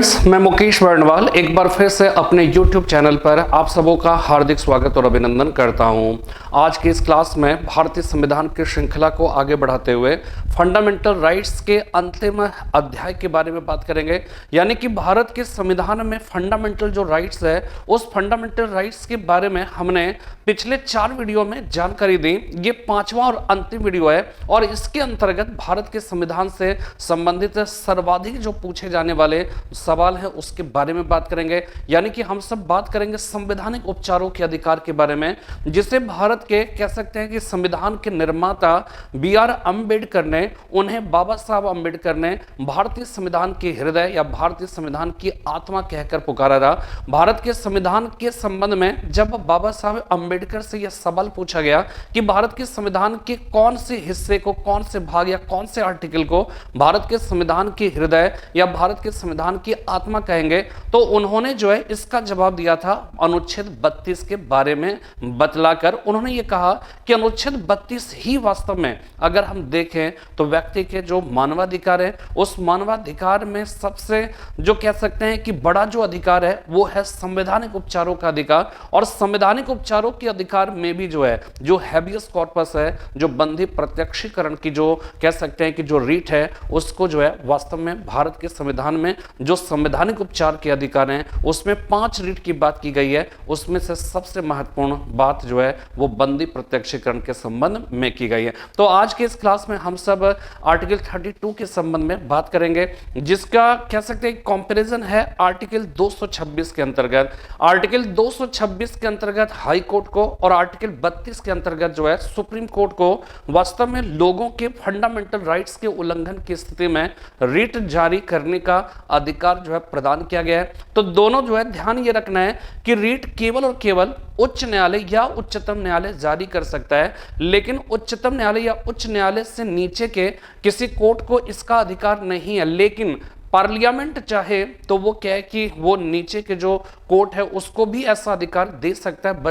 Friends, मैं मुकेश वर्णवाल एक बार फिर से अपने YouTube चैनल पर आप सबों का हार्दिक स्वागत और अभिनंदन करता हूं। आज की इस क्लास में भारतीय संविधान की श्रृंखला को आगे बढ़ाते हुए फंडामेंटल राइट्स के अंतिम अध्याय के बारे में बात करेंगे। यानी कि भारत के संविधान में फंडामेंटल जो राइट्स है, उस फंडामेंटल राइट्स के बारे में हमने पिछले 4 वीडियो में जानकारी दी। ये 5वां और अंतिम वीडियो है और इसके अंतर्गत भारत के संविधान से संबंधित सर्वाधिक जो पूछे जाने वाले सवाल है उसके बारे में बात करेंगे। यानी कि हम सब बात करेंगे संवैधानिक उपचारों के अधिकार के बारे में, जिसे भारत के कह सकते हैं कि संविधान के निर्माता बी.आर. अम्बेडकर ने, उन्हें बाबा साहब अम्बेडकर ने भारतीय संविधान के हृदय या भारतीय संविधान की आत्मा कहकर पुकारा था। भारत के संविधान के संबंध में जब बाबा साहब अम्बेडकर से यह सवाल पूछा गया कि भारत के संविधान के कौन से हिस्से को, कौन से भाग या कौन से आर्टिकल को भारत के संविधान के हृदय या भारत के संविधान की आत्मा कहेंगे, तो उन्होंने जो है इसका जवाब दिया था अनुच्छेद 32 के बारे में बतलाकर। उन्होंने ये कहा कि अनुच्छेद 32 ही वास्तव में अगर हम देखें तो व्यक्ति के जो मानवाधिकार है, उस मानवाधिकार में सबसे जो कह सकते हैं कि बड़ा जो अधिकार है वो है संवैधानिक उपचारों का अधिकार। और संवैधानिक उपचारों के अधिकार में भी जो है, जो हैबियस कॉर्पस है, जो बंधी प्रत्यक्षीकरण की जो कह सकते हैं कि जो रीट है, उसको जो है वास्तव में भारत के संविधान में जो संवैधानिक उपचार के अधिकार हैं उसमें 5 रीट की बात की गई है। उसमें से सबसे महत्वपूर्ण बात जो है वो बंदी प्रत्यक्षीकरण के संबंध में की गई है। तो आज के इस क्लास में हम सब आर्टिकल 32 के संबंध में बात करेंगे, जिसका कह सकते हैं कंपैरिजन है आर्टिकल 226 के अंतर्गत। आर्टिकल 226 के अंतर्गत हाई कोर्ट को और आर्टिकल 32 के अंतर्गत जो है सुप्रीम कोर्ट को वास्तव में लोगों के फंडामेंटल राइट्स के उल्लंघन की स्थिति में रिट जारी करने का अधिकार जो है प्रदान किया गया है। तो दोनों जो है ध्यान ये रखना है कि रिट केवल और केवल उच्च न्यायालय या उच्चतम न्यायालय जारी कर सकता है, लेकिन उच्चतम न्यायालय या उच्च न्यायालय से नीचे के किसी कोर्ट को इसका अधिकार नहीं है। लेकिन पार्लियामेंट चाहे तो वो क्या है कि वो नीचे के जो कोर्ट है उसको भी ऐसा अधिकार दे सकता है,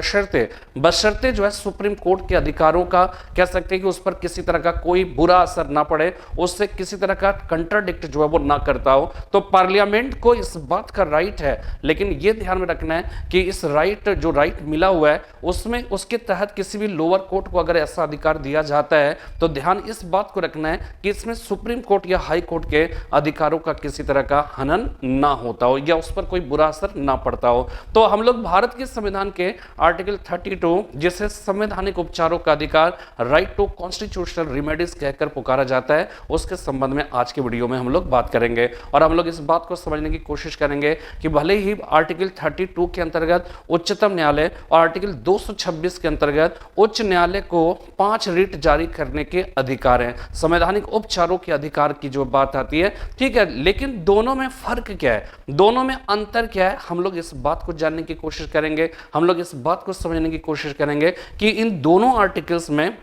बशर्ते जो है सुप्रीम कोर्ट के अधिकारों का कह सकते हैं कि उस पर किसी तरह का कोई बुरा असर ना पड़े, उससे किसी तरह का कंट्राडिक्ट जो है वो ना करता हो। तो पार्लियामेंट को इस बात का राइट है, लेकिन ये ध्यान में रखना है कि इस जो राइट मिला हुआ है उसमें उसके तहत किसी भी लोअर कोर्ट को अगर ऐसा अधिकार दिया जाता है तो ध्यान इस बात को रखना है कि इसमें सुप्रीम कोर्ट या हाई कोर्ट के अधिकारों का किसी तरह का हनन ना होता हो या उस पर कोई बुरा असर ना पड़ता हो। तो हम लोग भारत के संविधान के आर्टिकल 32, जिसे संवैधानिक उपचारों का अधिकार, राइट टू कॉन्स्टिट्यूशनल रिमेडीज कहकर पुकारा जाता है, उसके संबंध में आज के वीडियो में हम लोग बात करेंगे। और हम लोग इस बात को समझने की कोशिश करेंगे कि भले ही आर्टिकल 32 के अंतर्गत उच्चतम न्यायालय और आर्टिकल 226 के अंतर्गत उच्च न्यायालय को 5 रिट जारी करने के अधिकार हैं, संवैधानिक उपचारों के अधिकार की जो बात आती है, ठीक है, लेकिन दोनों में फर्क क्या है, दोनों में अंतर क्या है, हम लोग इस बात को जानने की कोशिश करेंगे। हम लोग इस बात को समझने की कोशिश करेंगे कि इन दोनों आर्टिकल्स में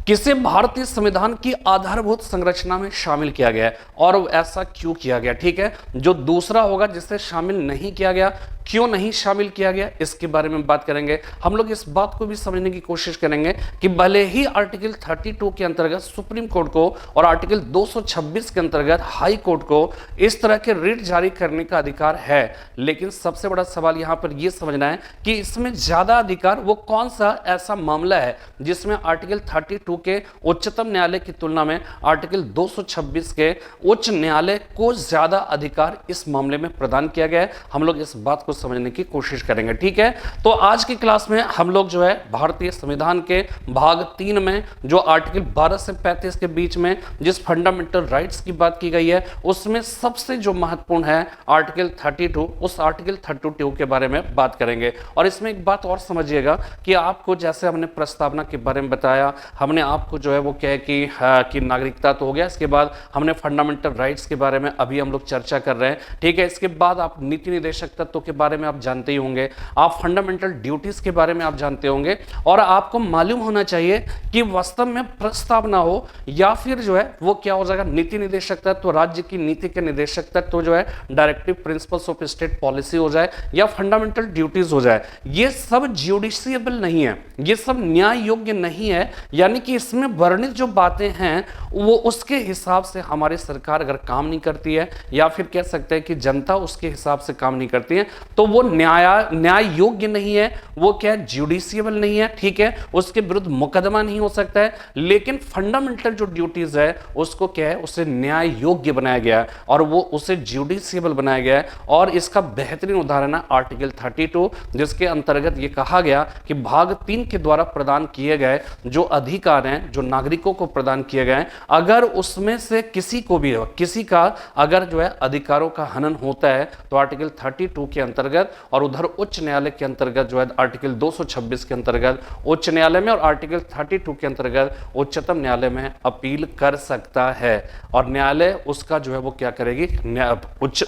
किसे भारतीय संविधान की आधारभूत संरचना में शामिल किया गया है और ऐसा क्यों किया गया। ठीक है, जो दूसरा होगा जिसे शामिल नहीं किया गया, क्यों नहीं शामिल किया गया, इसके बारे में बात करेंगे। हम लोग इस बात को भी समझने की कोशिश करेंगे कि भले ही आर्टिकल 32 के अंतर्गत सुप्रीम कोर्ट को और आर्टिकल 226 के अंतर्गत हाई कोर्ट को इस तरह के रिट जारी करने का अधिकार है, लेकिन सबसे बड़ा सवाल यहां पर यह समझना है कि इसमें ज्यादा अधिकार वो कौन सा ऐसा मामला है जिसमें आर्टिकल 32 के उच्चतम न्यायालय की तुलना में आर्टिकल 226 के उच्च न्यायालय को ज्यादा अधिकार इस मामले में प्रदान किया गया है। हम लोग इस बात को समझने की कोशिश करेंगे। ठीक है, तो आज की क्लास में हम लोग जो है भारतीय संविधान के भाग 3 में जो आर्टिकल 12 से 35 के बीच में जिस फंडामेंटल राइट्स की बात की गई है उसमें सबसे जो महत्वपूर्ण है आर्टिकल 32, उस आर्टिकल 32 के बारे में बात करेंगे। और इसमें एक बात और समझिएगा कि आपको जैसे हमने प्रस्तावना के बारे में बताया, हमने आपको जो है वो क्या है कि नागरिकता तो हो गया, इसके बाद हमने फंडामेंटल राइट्स के बारे में अभी हम लोग चर्चा कर रहे हैं। ठीक है, इसके बाद आप नीति निदेशक तत्वों के बारे बारे में आप जानते ही होंगे, आप फंडामेंटल ड्यूटीज के बारे में आप जानते होंगे, और आपको मालूम होना चाहिए कि वास्तव में प्रस्तावना हो या फिर जो है वो क्या हो जाएगा, नीति निदेशक तत्व, राज्य की नीति के निदेशक तत्व जो है directive principles of state policy हो जाए या फंडामेंटल ड्यूटीज हो जाए, ये सब ज्यूडिशियबल नहीं है, ये सब न्याय योग्य नहीं है। यानी कि इसमें वर्णित जो बातें हैं वो उसके हिसाब से हमारी सरकार अगर काम नहीं करती है या फिर कह सकते हैं कि जनता उसके हिसाब से काम नहीं करती है, तो वो न्याय योग्य नहीं है, वो क्या है, ज्यूडिशियबल नहीं है, ठीक है, उसके विरुद्ध मुकदमा नहीं हो सकता है। लेकिन फंडामेंटल जो ड्यूटीज है उसको क्या है, उसे न्याय योग्य बनाया गया है और वो उसे ज्यूडिशियबल बनाया गया है। और इसका बेहतरीन उदाहरण है आर्टिकल 32, जिसके अंतर्गत ये कहा गया कि भाग 3 के द्वारा प्रदान किए गए जो अधिकार हैं, जो नागरिकों को प्रदान किए गए, अगर उसमें से किसी को भी किसी का अगर जो है अधिकारों का हनन होता है तो आर्टिकल 32 के अंतर्गत और उधर उच्च न्यायालय के अंतर्गत जो है आर्टिकल 226 के अंतर्गत उच्च न्यायालय में और आर्टिकल 32 के अंतर्गत उच्चतम न्यायालय में अपील कर सकता है। और न्यायालय उसका जो है वो क्या करेगी,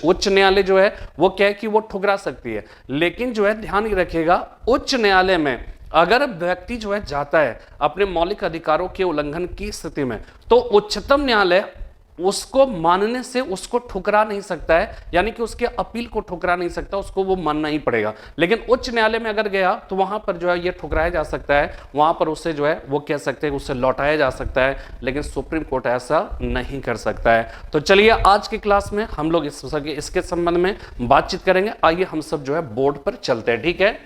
उच्च न्यायालय जो है वो क्या है कि वो ठुकरा सकती है। लेकिन जो है ध्यान ही रखिएगा, उच्च न्यायालय में अगर व्यक्ति जो है जाता है अपने मौलिक अधिकारों के उल्लंघन की स्थिति में, तो उच्चतम न्यायालय उसको मानने से उसको ठुकरा नहीं सकता है, यानी कि उसके अपील को ठुकरा नहीं सकता, उसको वो मानना ही पड़ेगा। लेकिन उच्च न्यायालय में अगर गया तो वहां पर जो है ये ठुकराया जा सकता है, वहां पर उसे जो है वो कह सकते हैं उसे लौटाया जा सकता है, लेकिन सुप्रीम कोर्ट ऐसा नहीं कर सकता है। तो चलिए आज की क्लास में हम लोग इसके संबंध में बातचीत करेंगे। आइए हम सब जो है बोर्ड पर चलते हैं, ठीक है।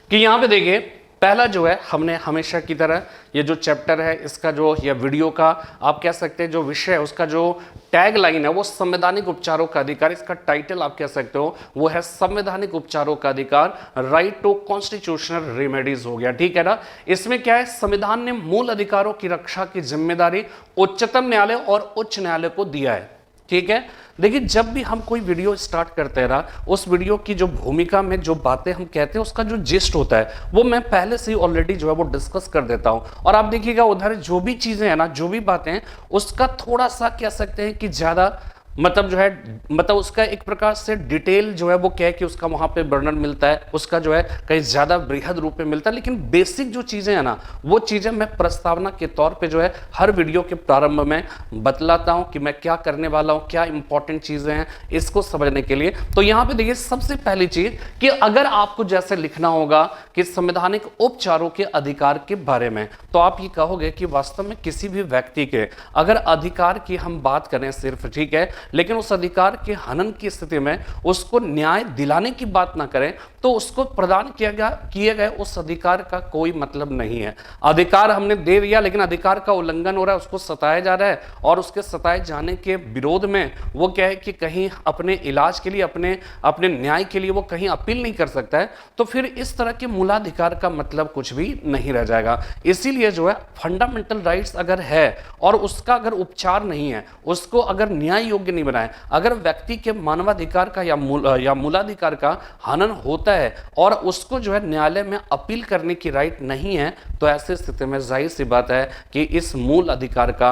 कि यहां पे देखिए पहला जो है हमने हमेशा की तरह ये जो चैप्टर है इसका जो या वीडियो का आप कह सकते हैं जो विषय है उसका जो टैग लाइन है वो संवैधानिक उपचारों का अधिकार, इसका टाइटल आप कह सकते हो वो है संवैधानिक उपचारों का अधिकार, राइट टू कॉन्स्टिट्यूशनल रेमेडीज हो गया, ठीक है ना। इसमें क्या है, संविधान ने मूल अधिकारों की रक्षा की जिम्मेदारी उच्चतम न्यायालय और उच्च न्यायालय को दिया है, ठीक है। देखिए जब भी हम कोई वीडियो स्टार्ट करते हैं ना, उस वीडियो की जो भूमिका में जो बातें हम कहते हैं उसका जो जिस्ट होता है वो मैं पहले से ही ऑलरेडी जो है वो डिस्कस कर देता हूं। और आप देखिएगा उधर जो भी चीजें हैं ना, जो भी बातें हैं उसका थोड़ा सा कह सकते हैं कि ज्यादा मतलब जो है मतलब उसका एक प्रकार से डिटेल जो है वो क्या है कि उसका वहां पे वर्णन मिलता है, उसका जो है कहीं ज्यादा बृहद रूप में मिलता है। लेकिन बेसिक जो चीजें हैं ना वो चीजें मैं प्रस्तावना के तौर पे जो है हर वीडियो के प्रारंभ में बतलाता हूं कि मैं क्या करने वाला हूं, क्या इंपॉर्टेंट चीजें हैं इसको समझने के लिए। तो यहां पे देखिए सबसे पहली चीज कि अगर आपको जैसे लिखना होगा कि संवैधानिक उपचारों के अधिकार के बारे में, तो आप ये कहोगे कि वास्तव में किसी भी व्यक्ति के अगर अधिकार की हम बात करें सिर्फ, ठीक है, लेकिन उस अधिकार के हनन की स्थिति में उसको न्याय दिलाने की बात ना करें तो उसको प्रदान किए गए उस अधिकार का कोई मतलब नहीं है। अधिकार हमने दे दिया लेकिन अधिकार का उल्लंघन हो रहा है, उसको सताया जा रहा है और उसके सताए जाने के विरोध में वो क्या है कि कहीं अपने इलाज के लिए अपने न्याय के लिए वो कहीं अपील नहीं कर सकता है, तो फिर इस तरह के मूलाधिकार का मतलब कुछ भी नहीं रह जाएगा। इसीलिए जो है फंडामेंटल राइट्स अगर है और उसका अगर उपचार नहीं है, उसको अगर न्याय योग्य नहीं बनाए, अगर व्यक्ति के मानवाधिकार का या मूलाधिकार का हनन होता है और उसको जो है न्यायालय में अपील करने की राइट नहीं है, तो ऐसी स्थिति में जाहिर सी बात है कि इस मूल अधिकार का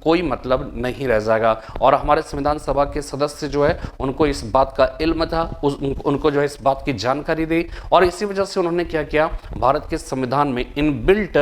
कोई मतलब नहीं रह जाएगा। और हमारे संविधान सभा के सदस्य जो है उनको इस बात का इल्म था, उनको जो है इस बात की जानकारी दी और इसी वजह से उन्होंने क्या किया, भारत के संविधान में इनबिल्ट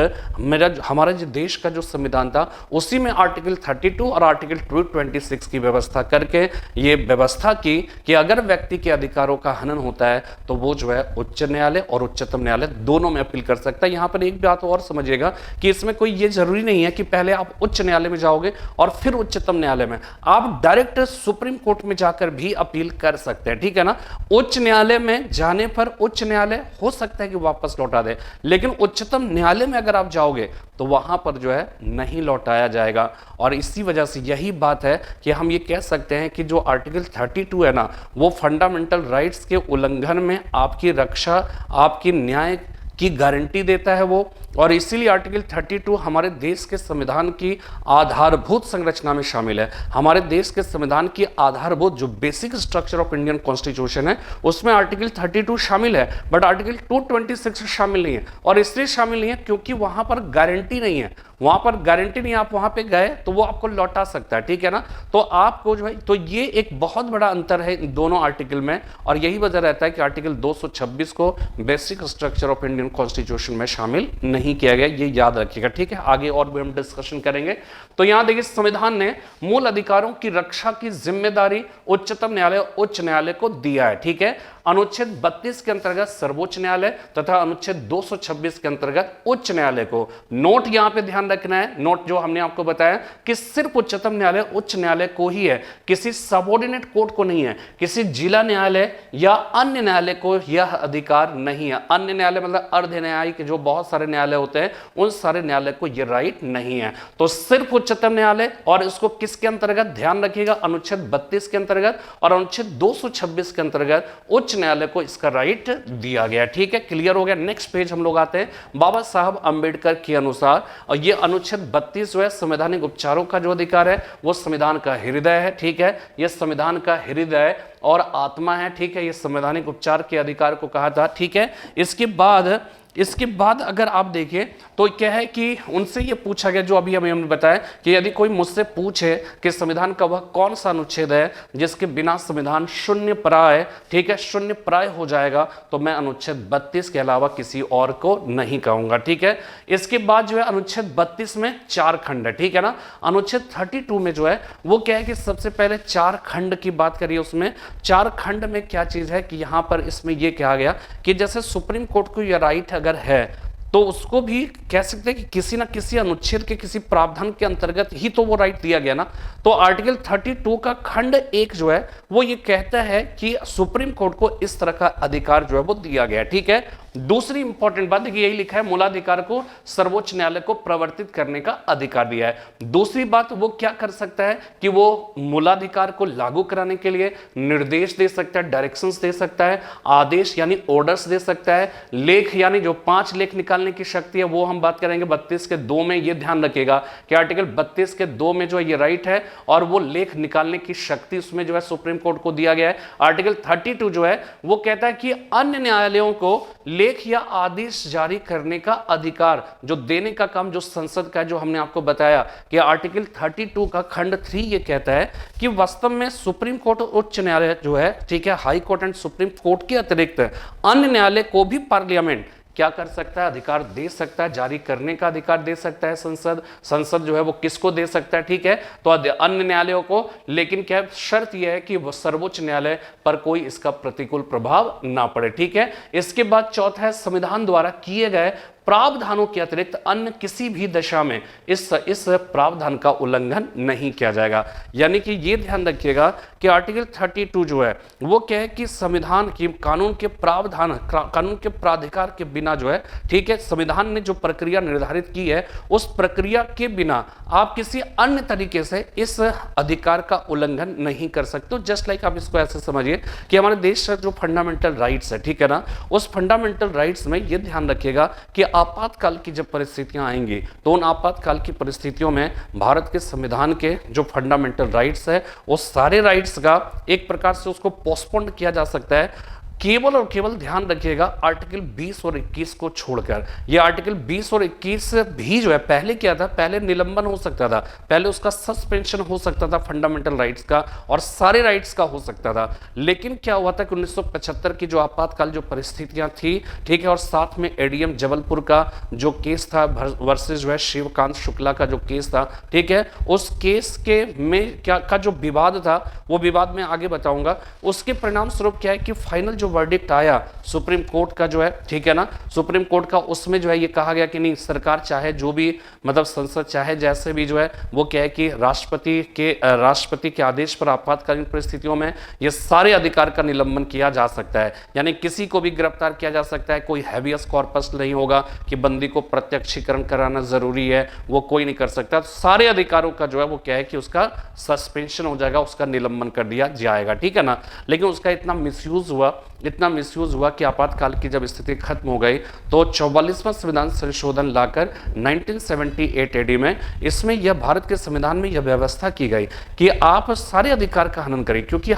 हमारा जो देश का जो संविधान था उसी में आर्टिकल 32 और आर्टिकल 226 की व्यवस्था करके ये व्यवस्था की कि अगर व्यक्ति के अधिकारों का हनन होता है तो वो जो है उच्च न्यायालय और उच्चतम न्यायालय दोनों में अपील कर सकता है। यहां पर एक बात और समझिएगा कि इसमें कोई ये जरूरी नहीं है कि पहले आप उच्च न्यायालय में जाओगे और फिर उच्चतम न्यायालय में, आप डायरेक्ट सुप्रीम कोर्ट में जाकर भी अपील कर सकते हैं, ठीक है ना। उच्च न्यायालय में जाने पर उच्च न्यायालय हो सकता है कि वापस लौटा दे, लेकिन उच्चतम न्यायालय में अगर आप जाओगे तो वहां पर जो है नहीं लौटाया जाएगा। और इसी वजह से यही बात है कि हम ये कह सकते हैं कि जो आर्टिकल 32 है ना वो फंडामेंटल राइट्स के उल्लंघन में आपकी रक्षा, आपकी न्याय की गारंटी देता है वो। और इसीलिए आर्टिकल 32 हमारे देश के संविधान की आधारभूत संरचना में शामिल है। हमारे देश के संविधान की आधारभूत जो basic structure of Indian constitution है उसमें आर्टिकल 32 शामिल है, बट आर्टिकल 226 शामिल नहीं है। और इसलिए शामिल नहीं है क्योंकि वहां पर गारंटी नहीं है, वहां पर गारंटी नहीं, आप वहां पे गए तो वो आपको लौटा सकता है, ठीक है ना। तो आपको जो है, तो ये एक बहुत बड़ा अंतर है इन दोनों आर्टिकल में, और यही वजह रहता है कि आर्टिकल 226 को basic structure of Indian constitution में शामिल नहीं किया गया, ये याद रखिएगा, ठीक है। आगे और भी हम डिस्कशन करेंगे। तो यहां देखिए, संविधान ने मूल अधिकारों की रक्षा की जिम्मेदारी उच्चतम न्यायालय, उच्च न्यायालय को दिया है, ठीक है। अनुच्छेद 32 के अंतर्गत सर्वोच्च न्यायालय तथा अनुच्छेद 226 के अंतर्गत उच्च न्यायालय को। नोट यहां पे ध्यान रखना है, नोट जो हमने आपको बताया कि सिर्फ उच्चतम न्यायालय, उच्च न्यायालय को ही है, किसी सबऑर्डिनेट कोर्ट को नहीं है, किसी जिला न्यायालय या अन्य न्यायालय को यह अधिकार नहीं है। अन्य न्यायालय मतलब अर्ध न्यायिक, जो बहुत सारे न्यायालय होते हैं, उन सारे न्यायालय को यह राइट नहीं है। तो सिर्फ उच्चतम न्यायालय, और इसको किसके अंतर्गत ध्यान रखिएगा, अनुच्छेद 32 के अंतर्गत और अनुच्छेद 226 के अंतर्गत उच्च न्यायालय को इसका राइट दिया गया, ठीक है। क्लियर हो गया। नेक्स्ट पेज हम लोग आते हैं। बाबा साहब अंबेडकर के अनुसार, और ये अनुच्छेद 32 जो है, संवैधानिक उपचारों का जो अधिकार है वो संविधान का हृदय है, ठीक है। ये संविधान का हृदय और आत्मा है, ठीक है। ये संवैधानिक उपचार के अधिकार को कहा था, ठीक है। इसके बाद अगर आप देखिए तो क्या है कि उनसे ये पूछा गया, जो अभी हमने बताया कि यदि कोई मुझसे पूछे कि संविधान का वह कौन सा अनुच्छेद है जिसके बिना संविधान शून्य प्राय, ठीक है, शून्य प्राय हो जाएगा, तो मैं अनुच्छेद 32 के अलावा किसी और को नहीं कहूंगा, ठीक है। इसके बाद जो है अनुच्छेद 32 में 4 खंड है, ठीक है ना। अनुच्छेद 32 में जो है वो क्या है कि सबसे पहले 4 खंड की बात करिए। उसमें 4 खंड में क्या चीज है कि यहां पर इसमें यह कहा गया कि जैसे सुप्रीम कोर्ट को यह राइट अगर है तो उसको भी कह सकते हैं कि किसी ना किसी अनुच्छेद के किसी प्रावधान के अंतर्गत ही तो वो राइट दिया गया ना। तो आर्टिकल 32 का खंड 1 जो है वो ये कहता है कि सुप्रीम कोर्ट को इस तरह का अधिकार जो है वो दिया गया, ठीक है। दूसरी इंपॉर्टेंट बात देखिए, यही लिखा है, मूलाधिकार को सर्वोच्च न्यायालय को प्रवर्तित करने का अधिकार दिया है। दूसरी बात, वो क्या कर सकता है कि वो मूलाधिकार को लागू कराने के लिए निर्देश दे सकता है, डायरेक्शंस दे सकता है, आदेश यानी ऑर्डर्स दे सकता है, लेख यानी जो 5 लेख निकालने की शक्ति है वो हम बात करेंगे 32 के 2 में। ये ध्यान रखिएगा कि आर्टिकल 32 के 2 में जो है ये राइट है, और वो लेख निकालने की शक्ति उसमें जो है सुप्रीम कोर्ट को दिया गया है। आर्टिकल 32 जो है वो कहता है कि अन्य न्यायालयों को लेख या आदेश जारी करने का अधिकार जो देने का काम जो संसद का है, जो हमने आपको बताया कि आर्टिकल 32 का खंड 3 ये कहता है कि वास्तव में सुप्रीम कोर्ट, उच्च न्यायालय जो है, ठीक है, high court and supreme court के अतिरिक्त अन्य न्यायालय को भी पार्लियामेंट क्या कर सकता है, अधिकार दे सकता है, जारी करने का अधिकार दे सकता है। संसद जो है वो किसको दे सकता है, ठीक है, तो अन्य न्यायालयों को। लेकिन क्या शर्त यह है कि वह सर्वोच्च न्यायालय पर कोई इसका प्रतिकूल प्रभाव ना पड़े, ठीक है। इसके बाद चौथा है, संविधान द्वारा किए गए प्रावधानों के अतिरिक्त अन्य किसी भी दशा में इस प्रावधान का उल्लंघन नहीं किया जाएगा। यानी कि ये ध्यान रखिएगा कि आर्टिकल 32 जो है वो क्या है कि संविधान की कानून के प्रावधान, कानून के प्राधिकार के बिना जो है, ठीक है, संविधान ने जो प्रक्रिया निर्धारित की है उस प्रक्रिया के बिना आप किसी अन्य तरीके से इस अधिकार का उल्लंघन नहीं कर सकते। जस्ट लाइक आप इसको ऐसे समझिए कि हमारे देश का जो फंडामेंटल राइट्स है, ठीक है ना, उस फंडामेंटल राइट्स में ये ध्यान रखिएगा कि आपातकाल की जब परिस्थितियां आएंगी तो उन आपातकाल की परिस्थितियों में भारत के संविधान के जो फंडामेंटल राइट्स है उस सारे राइट्स का एक प्रकार से उसको पोस्टपोन किया जा सकता है, केवल और केवल ध्यान रखिएगा आर्टिकल 20 और 21 को छोड़कर। ये आर्टिकल 20 और 21 भी जो है पहले क्या था, पहले निलंबन हो सकता था, पहले उसका सस्पेंशन हो सकता था फंडामेंटल राइट्स का और सारे राइट्स का हो सकता था। लेकिन क्या हुआ था कि 1975 की जो आपातकाल जो परिस्थितियां थी, ठीक है, और साथ में एडीएम जबलपुर का जो केस था वर्सेस जो है शिवकांत शुक्ला का जो केस था, ठीक है, उस केस के में क्या का जो विवाद था वो विवाद में आगे बताऊंगा। उसके परिणाम स्वरूप क्या है कि फाइनल जो वर्डिक्ट आया सुप्रीम कोर्ट का जो है, ठीक है ना, सुप्रीम कोर्ट का, उसमें जो है ये कहा गया कि नहीं, सरकार चाहे जो भी मतलब संसद चाहे जैसे भी जो है वो क्या है कि राष्ट्रपति के आदेश पर आपातकालीन परिस्थितियों में ये सारे अधिकार का निलंबन किया जा सकता है। यानी किसी को भी गिरफ्तार किया जा सकता है, कोई हैबियस कॉर्पस नहीं होगा कि बंदी को प्रत्यक्षीकरण कराना जरूरी है, वो कोई नहीं कर सकता। सारे अधिकारों का जो है वो क्या है कि उसका सस्पेंशन हो जाएगा, उसका निलंबन कर दिया जाएगा, ठीक है ना। लेकिन उसका इतना मिसयूज हुआ इतना मिसयूज हुआ कि आपातकाल की जब स्थिति खत्म हो गई तो 44वां संविधान संशोधन लाकर 1978 एडी में इसमें यह भारत के संविधान में यह व्यवस्था की गई कि आप सारे अधिकार का हनन करें, क्योंकि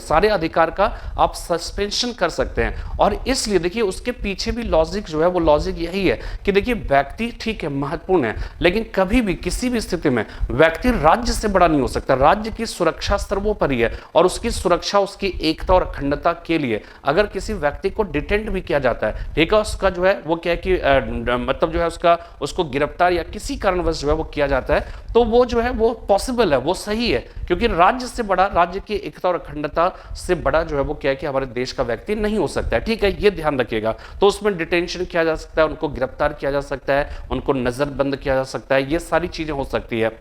सारे अधिकार का आप सस्पेंशन कर सकते हैं। और इसलिए देखिए उसके पीछे भी लॉजिक जो है वो लॉजिक यही है कि देखिए व्यक्ति ठीक है महत्वपूर्ण है, लेकिन कभी भी किसी भी स्थिति में व्यक्ति राज्य से बड़ा नहीं हो सकता। राज्य की सुरक्षा सर्वोपरि है और उसकी सुरक्षा, उसकी एकता और अखंडता के लिए अगर किसी व्यक्ति को डिटेंट भी किया जाता है, ठीक है, उसका जो है वो क्या है कि मतलब जो है उसको गिरफ्तार या किसी कारणवश जो है वो किया जाता है, तो वो जो है वो पॉसिबल है, वो सही है, क्योंकि राज्य से बड़ा, राज्य की एकता और अखंडता से बड़ा जो है वो क्या है कि हमारे देश का व्यक्ति नहीं हो सकता है। ठीक है, ये ध्यान रखिएगा। तो उसमें डिटेंशन किया जा सकता है, उनको गिरफ्तार किया जा सकता है, उनको नजरबंद किया जा सकता है, ये सारी चीजें हो सकती है।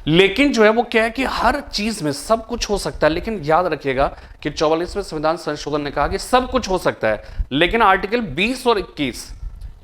लेकिन जो है वो क्या है कि हर चीज में सब कुछ हो सकता है, लेकिन याद रखिएगा कि 44वें संविधान संशोधन ने कहा कि सब कुछ हो सकता है, लेकिन आर्टिकल 20 और 21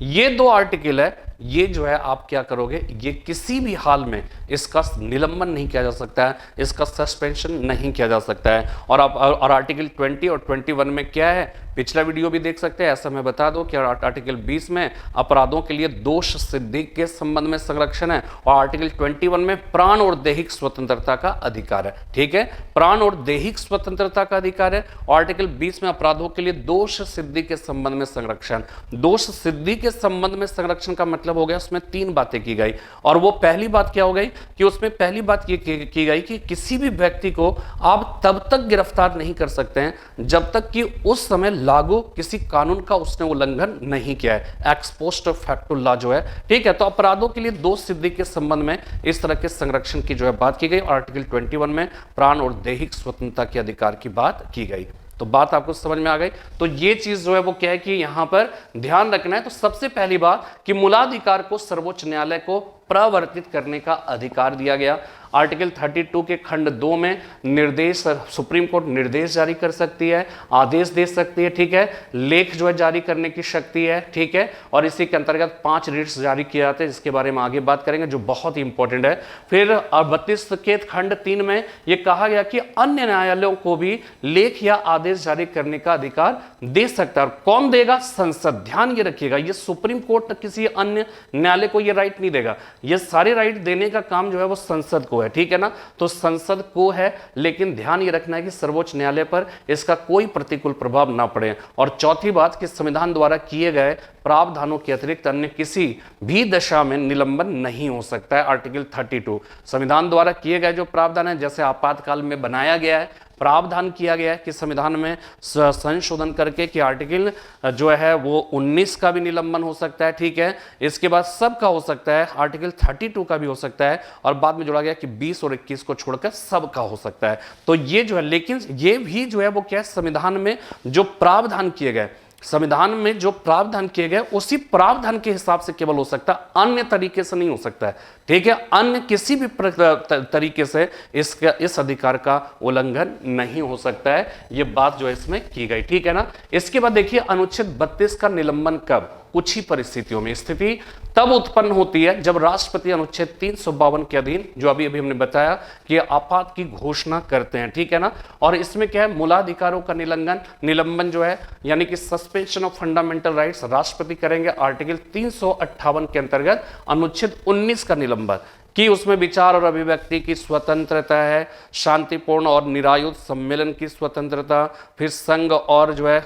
ये दो आर्टिकल है, ये जो है आप क्या करोगे, ये किसी भी हाल में इसका निलंबन नहीं किया जा सकता है, इसका सस्पेंशन नहीं किया जा सकता है। और आर्टिकल 20 और 21 में क्या है, पिछला वीडियो भी देख सकते हैं। ऐसा मैं बता दूं कि आर्टिकल 20 में अपराधों के लिए दोष सिद्धि के संबंध में संरक्षण है और आर्टिकल 21 में प्राण और दैहिक स्वतंत्रता का अधिकार है। ठीक है, प्राण और दैहिक स्वतंत्रता का अधिकार है और आर्टिकल 20 में अपराधों के लिए दोष सिद्धि के संबंध में संरक्षण। दोष सिद्धि के संबंध में संरक्षण का मतलब हो गया उसमें 3 बातें की गई। और वो पहली बात क्या हो गई कि उसमें पहली बात ये की गई कि किसी भी व्यक्ति को आप तब तक गिरफ्तार नहीं कर सकते हैं जब तक कि उस समय लागू किसी कानून का उसने उल्लंघन नहीं किया है, एक्स पोस्ट फैक्टो लॉ जो है। ठीक है, तो अपराधों के लिए दोष सिद्धि के संबंध में इस तरह के संरक्षण की जो है बात की गई और आर्टिकल 21 में प्राण और दैहिक स्वतंत्रता के अधिकार की बात की गई। तो बात आपको समझ में आ गई। तो ये चीज जो है वो क्या है कि यहां पर ध्यान रखना है। तो सबसे पहली बात कि मूलाधिकार को सर्वोच्च न्यायालय को प्रवर्तित करने का अधिकार दिया गया। आर्टिकल 32 के खंड 2 में निर्देश, सुप्रीम कोर्ट निर्देश जारी कर सकती है, आदेश दे सकती है, ठीक है, लेख जो है जारी करने की शक्ति है, ठीक है, और इसी के अंतर्गत 5 रिट्स जारी किए जाते हैं, जिसके बारे में आगे बात करेंगे, जो बहुत ही इंपॉर्टेंट है। फिर 32 के खंड 3 में यह कहा गया कि अन्य न्यायालयों को भी लेख या आदेश जारी करने का अधिकार दे सकता है। और कौन देगा? संसद। ध्यान ये रखिएगा, ये सुप्रीम कोर्ट किसी अन्य न्यायालय को यह राइट नहीं देगा, ये सारे राइट देने का काम जो है वो संसद को है, ठीक है ना। तो संसद को है, लेकिन ध्यान ये रखना है कि सर्वोच्च न्यायालय पर इसका कोई प्रतिकूल प्रभाव ना पड़े। और चौथी बात कि संविधान द्वारा किए गए प्रावधानों के अतिरिक्त अन्य किसी भी दशा में निलंबन नहीं हो सकता है। आर्टिकल 32 संविधान द्वारा किए गए जो प्रावधान है, जैसे आपातकाल में बनाया गया है, प्रावधान किया गया है कि संविधान में संशोधन करके कि आर्टिकल जो है वो 19 का भी निलंबन हो सकता है, ठीक है, इसके बाद सब का हो सकता है, आर्टिकल 32 का भी हो सकता है, और बाद में जोड़ा गया कि 20 और 21 को छोड़कर सब का हो सकता है। तो ये जो है, लेकिन ये भी जो है वो क्या है, संविधान में जो प्रावधान किए गए, संविधान में जो प्रावधान किए गए उसी प्रावधान के हिसाब से केवल हो सकता है, अन्य तरीके से नहीं हो सकता है, ठीक है। अन्य किसी भी तरीके से इस अधिकार का उल्लंघन नहीं हो सकता है। ये बात जो है इसमें की गई, ठीक है ना। इसके बाद देखिए अनुच्छेद 32 का निलंबन कब? कुछ ही परिस्थितियों में। स्थिति तब उत्पन्न होती है जब राष्ट्रपति अनुच्छेद 352 के अधीन, जो अभी अभी हमने बताया, कि आपात की घोषणा करते हैं, ठीक है ना। और इसमें क्या है, मूलाधिकारों का निलंबन जो है, यानी कि सस्पेंशन ऑफ फंडामेंटल राइट्स राष्ट्रपति करेंगे। आर्टिकल 358 के अंतर्गत अनुच्छेद 19 का निलंबन कि उसमें विचार और अभिव्यक्ति की स्वतंत्रता है, शांतिपूर्ण और निरायुध सम्मेलन की स्वतंत्रता, फिर संघ और जो है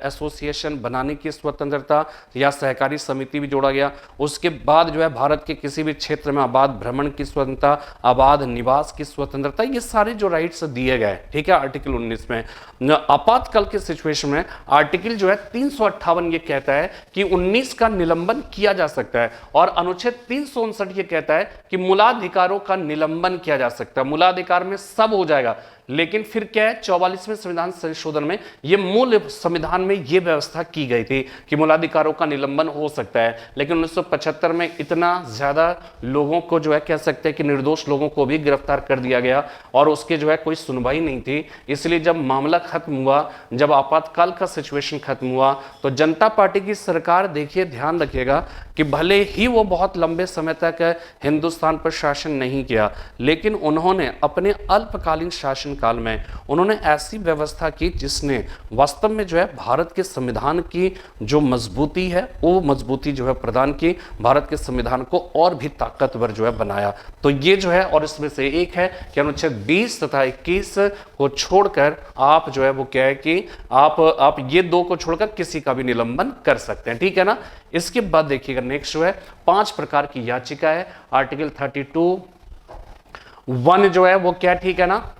एसोसिएशन बनाने की स्वतंत्रता या सहकारी समिति भी जोड़ा गया। उसके बाद जो है भारत के किसी भी क्षेत्र में आबाद भ्रमण की स्वतंत्रता, आबाद निवास की स्वतंत्रता, ये सारे जो राइट्स दिए गए, ठीक है, आर्टिकल 19 में। आपातकाल के सिचुएशन में आर्टिकल जो है 358 ये कहता है कि 19 का निलंबन किया जा सकता है, और अनुच्छेद 359 ये कहता है कि मूलाधिकारों का निलंबन किया जा सकता है। मूलाधिकार में सब हो जाएगा, लेकिन फिर क्या है, 44वें संविधान संशोधन में ये मूल संविधान में ये व्यवस्था की गई थी कि मूलाधिकारों का निलंबन हो सकता है। लेकिन 1975 में इतना ज्यादा लोगों को जो है कह सकते हैं कि निर्दोष लोगों को भी गिरफ्तार कर दिया गया और उसके जो है कोई सुनवाई नहीं थी। इसलिए जब मामला खत्म हुआ, जब आपातकाल का सिचुएशन खत्म हुआ, तो जनता पार्टी की सरकार, देखिए ध्यान रखिएगा कि भले ही वो बहुत लंबे समय तक हिंदुस्तान पर शासन नहीं किया, लेकिन उन्होंने अपने अल्पकालीन शासन काल में उन्होंने ऐसी व्यवस्था की जिसने वास्तव में जो है भारत के संविधान की जो मजबूती है वो मजबूती जो है प्रदान की, भारत के संविधान को और भी ताकतवर जो है बनाया। तो ये जो है, और इसमें से एक है कि अनुच्छेद 20 तथा 21 को छोड़कर आप जो है वो क्या है कि आप ये दो को छोड़कर किसी का भी निलंबन कर सकते हैं, ठीक है ना। इसके बाद देखिएगा नेक्स्ट जो है 5 प्रकार की याचिका है। आर्टिकल 32(1) जो है वो क्या, ठीक है ना,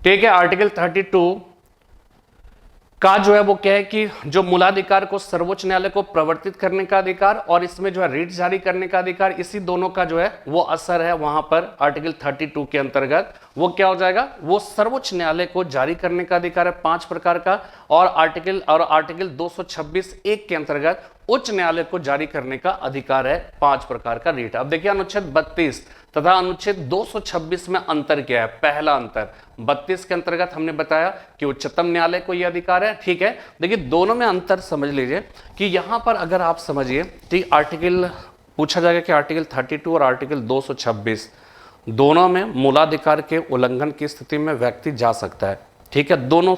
ठीक है। आर्टिकल 32 का जो है वो क्या है कि जो मूलाधिकार को सर्वोच्च न्यायालय को प्रवर्तित करने का अधिकार और इसमें जो है रिट जारी करने का अधिकार, इसी दोनों का जो है वो असर है वहां पर आर्टिकल 32 के अंतर्गत वो क्या हो जाएगा, वो सर्वोच्च न्यायालय को जारी करने का अधिकार है 5 प्रकार का, और आर्टिकल 226(1) के अंतर्गत उच्च न्यायालय को जारी करने का अधिकार है 5 प्रकार का रिट। अब देखिए अनुच्छेद 32 तथा अनुच्छेद 226 में अंतर क्या है। पहला अंतर 32 के अंतर्गत हमने बताया कि उच्चतम न्यायालय को यह अधिकार है, ठीक है। देखिए दोनों में अंतर समझ लीजिए कि यहां पर अगर आप समझिए, ठीक, आर्टिकल पूछा जाएगा कि आर्टिकल 32 और आर्टिकल 226 दोनों में मूलाधिकार के उल्लंघन की स्थिति में व्यक्ति जा सकता है, ठीक है। दोनों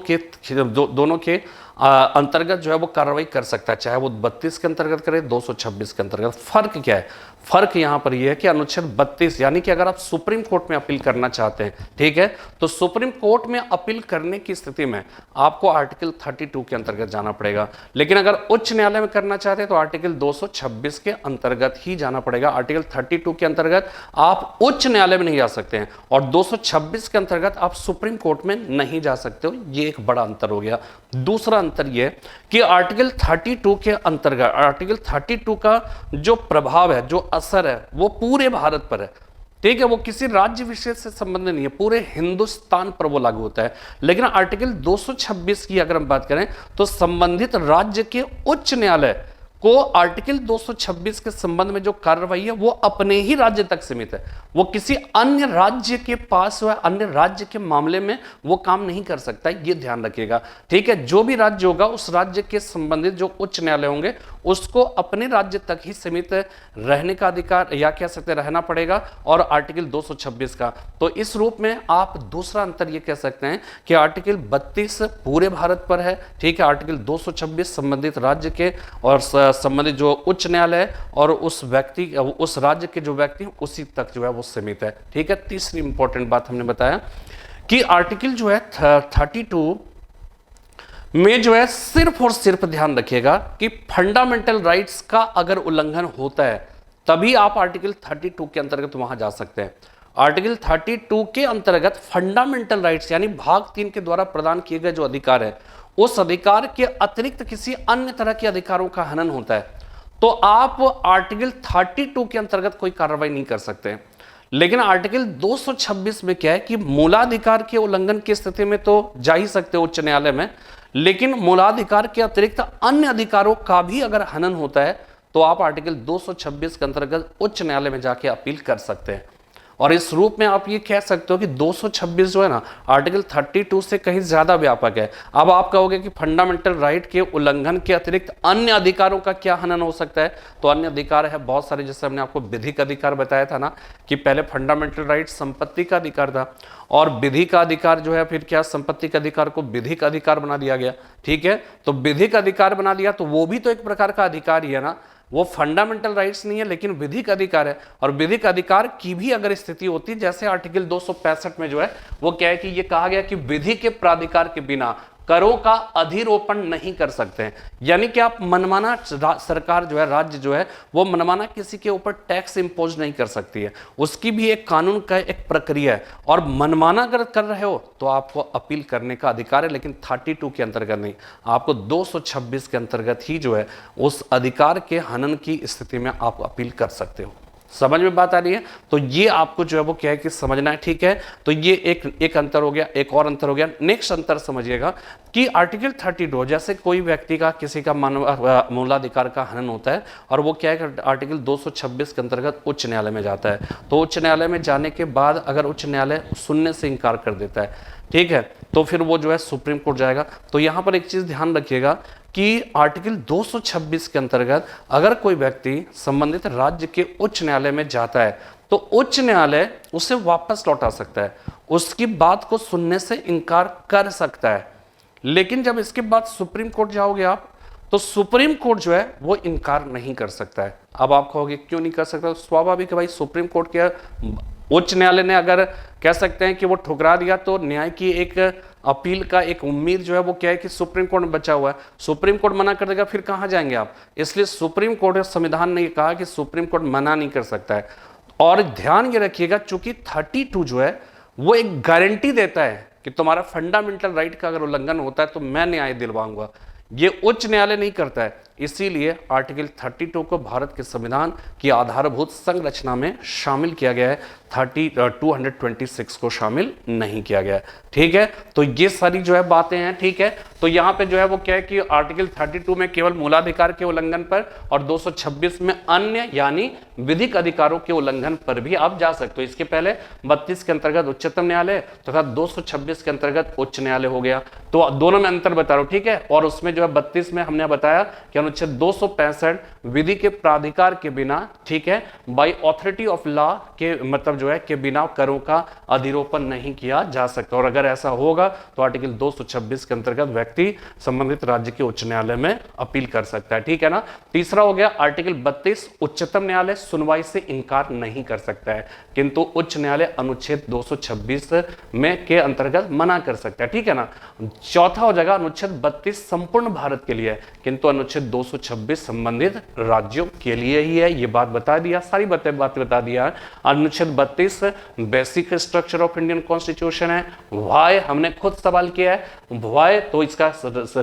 के अंतर्गत जो है वो कार्रवाई कर सकता है, चाहे वो 32 के अंतर्गत करे 226 के अंतर्गत। फर्क क्या है, फर्क यहां पर यह है कि अनुच्छेद 32 यानी कि अगर आप सुप्रीम कोर्ट में अपील करना चाहते हैं, ठीक है, तो सुप्रीम कोर्ट में अपील करने की स्थिति में आपको आर्टिकल 32 के अंतर्गत जाना पड़ेगा, लेकिन अगर उच्च न्यायालय में करना चाहते हैं तो आर्टिकल 226 के अंतर्गत ही जाना पड़ेगा। आर्टिकल 32 के अंतर्गत आप उच्च न्यायालय में नहीं जा सकते हैं और 226 के अंतर्गत आप सुप्रीम कोर्ट में नहीं जा सकते हो। ये एक बड़ा अंतर हो गया। दूसरा अंतर यह कि आर्टिकल 32 के अंतर्गत आर्टिकल 32 का जो प्रभाव है, जो असर है, वो पूरे भारत पर है, ठीक है। वो किसी राज्य विशेष से संबंधित नहीं है, पूरे हिंदुस्तान पर वो लागू होता है। लेकिन आर्टिकल 226 की अगर हम बात करें तो संबंधित राज्य के उच्च न्यायालय को आर्टिकल 226 के संबंध में जो कार्रवाई है वो अपने ही राज्य तक सीमित है, वो किसी अन्य राज्य के पास या अन्य राज्य के मामले में वो काम नहीं कर सकता, ये ध्यान रखिएगा, ठीक है। जो भी राज्य होगा उस राज्य के संबंधित जो उच्च न्यायालय होंगे उसको अपने राज्य तक ही सीमित रहने का अधिकार या कह सकते रहना पड़ेगा, और आर्टिकल 226 का। तो इस रूप में आप दूसरा अंतर ये कह सकते हैं कि आर्टिकल 32 पूरे भारत पर है, ठीक है। आर्टिकल 226 संबंधित राज्य के और संबंधित जो उच्च न्यायालय और उस राज्य के जो व्यक्ति उसी तक जो है वो सीमित है, ठीक है। तीसरी इंपॉर्टेंट बात हमने बताया कि आर्टिकल जो है 32 में जो है सिर्फ और सिर्फ ध्यान रखिएगा कि फंडामेंटल राइट्स का अगर उल्लंघन होता है तभी आप आर्टिकल 32 के अंतर्गत वहां जा सकते हैं। आर्टिकल 32 के अंतर्गत फंडामेंटल राइट्स यानी भाग 3 के द्वारा प्रदान किए गए जो अधिकार है, उस अधिकार के अतिरिक्त किसी अन्य तरह के अधिकारों का हनन होता है तो आप आर्टिकल 32 के अंतर्गत कोई कार्रवाई नहीं कर सकते। लेकिन आर्टिकल 226 में क्या है कि मूलाधिकार के उल्लंघन की स्थिति में तो जा ही सकते हो उच्च न्यायालय में, लेकिन मूलाधिकार के अतिरिक्त अन्य अधिकारों का भी अगर हनन होता है तो आप आर्टिकल 226 के अंतर्गत उच्च न्यायालय में जाके अपील कर सकते हैं। और इस रूप में आप ये कह सकते हो कि 226 जो है ना आर्टिकल 32 से कहीं ज्यादा व्यापक है। अब आप कहोगे कि फंडामेंटल राइट के उल्लंघन के अतिरिक्त अन्य अधिकारों का क्या हनन हो सकता है, तो अन्य अधिकार है बहुत सारे, जैसे हमने आपको विधिक अधिकार बताया था ना कि पहले फंडामेंटल राइट संपत्ति का अधिकार था और विधि का अधिकार जो है फिर क्या संपत्ति के अधिकार को विधिक अधिकार बना दिया गया, ठीक है। तो विधिक अधिकार बना दिया तो वो भी तो एक प्रकार का अधिकार ही है ना, वो फंडामेंटल राइट्स नहीं है लेकिन विधिक अधिकार है। और विधिक अधिकार की भी अगर स्थिति होती जैसे आर्टिकल 265 में जो है वो क्या है कि ये कहा गया कि विधि के प्राधिकार के बिना करों का अधिरोपण नहीं कर सकते हैं, यानी कि आप मनमाना सरकार जो है राज्य जो है वो मनमाना किसी के ऊपर टैक्स इंपोज नहीं कर सकती है, उसकी भी एक कानून का एक प्रक्रिया है। और मनमाना अगर कर रहे हो तो आपको अपील करने का अधिकार है, लेकिन 32 के अंतर्गत नहीं, आपको 226 के अंतर्गत ही जो है उस अधिकार के हनन की स्थिति में आप अपील कर सकते हो। समझ में बात आ रही है? तो ये आपको जो है वो क्या है कि समझना है, ठीक है। तो ये एक अंतर हो गया। एक और अंतर हो गया, नेक्स्ट अंतर समझिएगा कि आर्टिकल 32 जैसे कोई व्यक्ति का किसी का मूलाधिकार का हनन होता है और वो क्या है आर्टिकल 226 के अंतर्गत उच्च न्यायालय में जाता है, तो उच्च न्यायालय में जाने के बाद अगर उच्च न्यायालय सुनने से इनकार कर देता है, ठीक है, तो फिर वो जो है सुप्रीम कोर्ट जाएगा। तो यहां पर एक चीज ध्यान रखिएगा कि आर्टिकल 226 के अंतर्गत अगर कोई व्यक्ति संबंधित राज्य के उच्च न्यायालय में जाता है तो उच्च न्यायालय उसे वापस लौटा सकता है। उसकी बात को सुनने से इनकार कर सकता है। लेकिन जब इसके बाद सुप्रीम कोर्ट जाओगे आप, तो सुप्रीम कोर्ट जो है वो इनकार नहीं कर सकता है। अब आप कहोगे क्यों नहीं कर सकता? स्वाभाविक है भाई, सुप्रीम कोर्ट के उच्च न्यायालय ने अगर कह सकते हैं कि वो ठुकरा दिया, तो न्याय की एक अपील का एक उम्मीद जो है वो क्या है कि सुप्रीम कोर्ट में बचा हुआ है। सुप्रीम कोर्ट मना कर देगा, फिर कहां जाएंगे आप? इसलिए सुप्रीम कोर्ट संविधान ने कहा कि सुप्रीम कोर्ट मना नहीं कर सकता है। और ध्यान ये रखिएगा, चूंकि 32 जो है वो एक गारंटी देता है कि तुम्हारा फंडामेंटल राइट का अगर उल्लंघन होता है तो मैं न्याय दिलवाऊंगा। ये उच्च न्यायालय नहीं करता है, इसीलिए आर्टिकल 32 को भारत के संविधान की आधारभूत संरचना में शामिल किया गया है, 226 को शामिल नहीं किया गया है। ठीक है, तो ये सारी जो है बातें हैं। ठीक है, तो यहां पे जो है वो क्या है कि आर्टिकल 32 में केवल मूलाधिकार के उल्लंघन पर और 226 में अन्य यानी विधिक अधिकारों के उल्लंघन पर भी आप जा सकते हो। इसके पहले 32 के अंतर्गत उच्चतम न्यायालय तथा 226 के अंतर्गत उच्च न्यायालय हो गया, तो दोनों में अंतर बता रहा हूं। ठीक है, और उसमें जो है 32 में हमने बताया कि अनुच्छेद 265 विधि के प्राधिकार के बिना, ठीक है, बाय ऑथोरिटी ऑफ लॉ के मतलब जो है के बिना करों का अधिरोपण नहीं किया जा सकता, और अगर ऐसा होगा तो आर्टिकल 226 के अंतर्गत व्यक्ति संबंधित राज्य के उच्च न्यायालय में अपील कर सकता है। ठीक है ना। तीसरा हो गया आर्टिकल 32, उच्चतम न्यायालय सुनवाई से इनकार नहीं कर सकता है, किंतु उच्च न्यायालय अनुच्छेद 226 में के अंतर्गत मना कर सकता है। ठीक है ना। चौथा हो जाएगा अनुच्छेद 32 संपूर्ण भारत के लिए है, किंतु अनुच्छेद 226 संबंधित राज्यों के लिए ही है। ये बात बता दिया, सारी बातें बता दिया। अनुच्छेद 32 basic structure of Indian constitution है। व्हाई हमने खुद सवाल किया है, व्हाई, तो इसका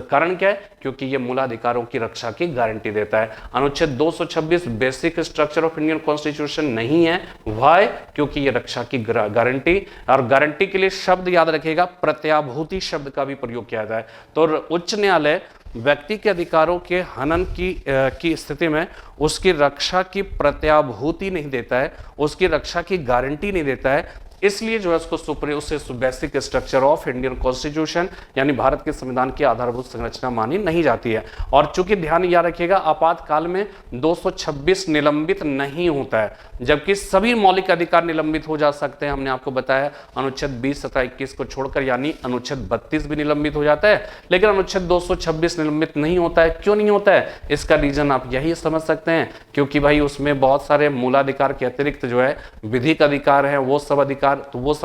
कारण क्या है? क्योंकि ये मूलाधिकारों की रक्षा की गारंटी देता है। अनुच्छेद 226 basic structure of Indian constitution नहीं है। व्हाई? क्योंकि ये रक्षा की गारंटी, और गारंटी के लिए शब्द याद रखिएगा, प्रत्याभूति शब्द का भी प्रयोग किया जाता है। तो उच्च न्यायालय व्यक्ति के अधिकारों के हनन की स्थिति में उसकी रक्षा की प्रत्याभूति नहीं देता है, उसकी रक्षा की गारंटी नहीं देता है, इसलिए जो है उसको basic structure of Indian constitution यानी भारत के संविधान की आधारभूत संरचना मानी नहीं जाती है। और चूंकि ध्यान याद रखिएगा, आपातकाल में 226 निलंबित नहीं होता है, जबकि सभी मौलिक अधिकार निलंबित हो जा सकते हैं। हमने आपको बताया अनुच्छेद 20 तथा 21 को छोड़कर, यानी अनुच्छेद 32 भी निलंबित हो जाता है, लेकिन अनुच्छेद 226 निलंबित नहीं होता है। क्यों नहीं होता है? इसका रीजन आप यही समझ सकते हैं, क्योंकि भाई उसमें बहुत सारे मूलाधिकार के अतिरिक्त जो है विधिक अधिकार है, वो सब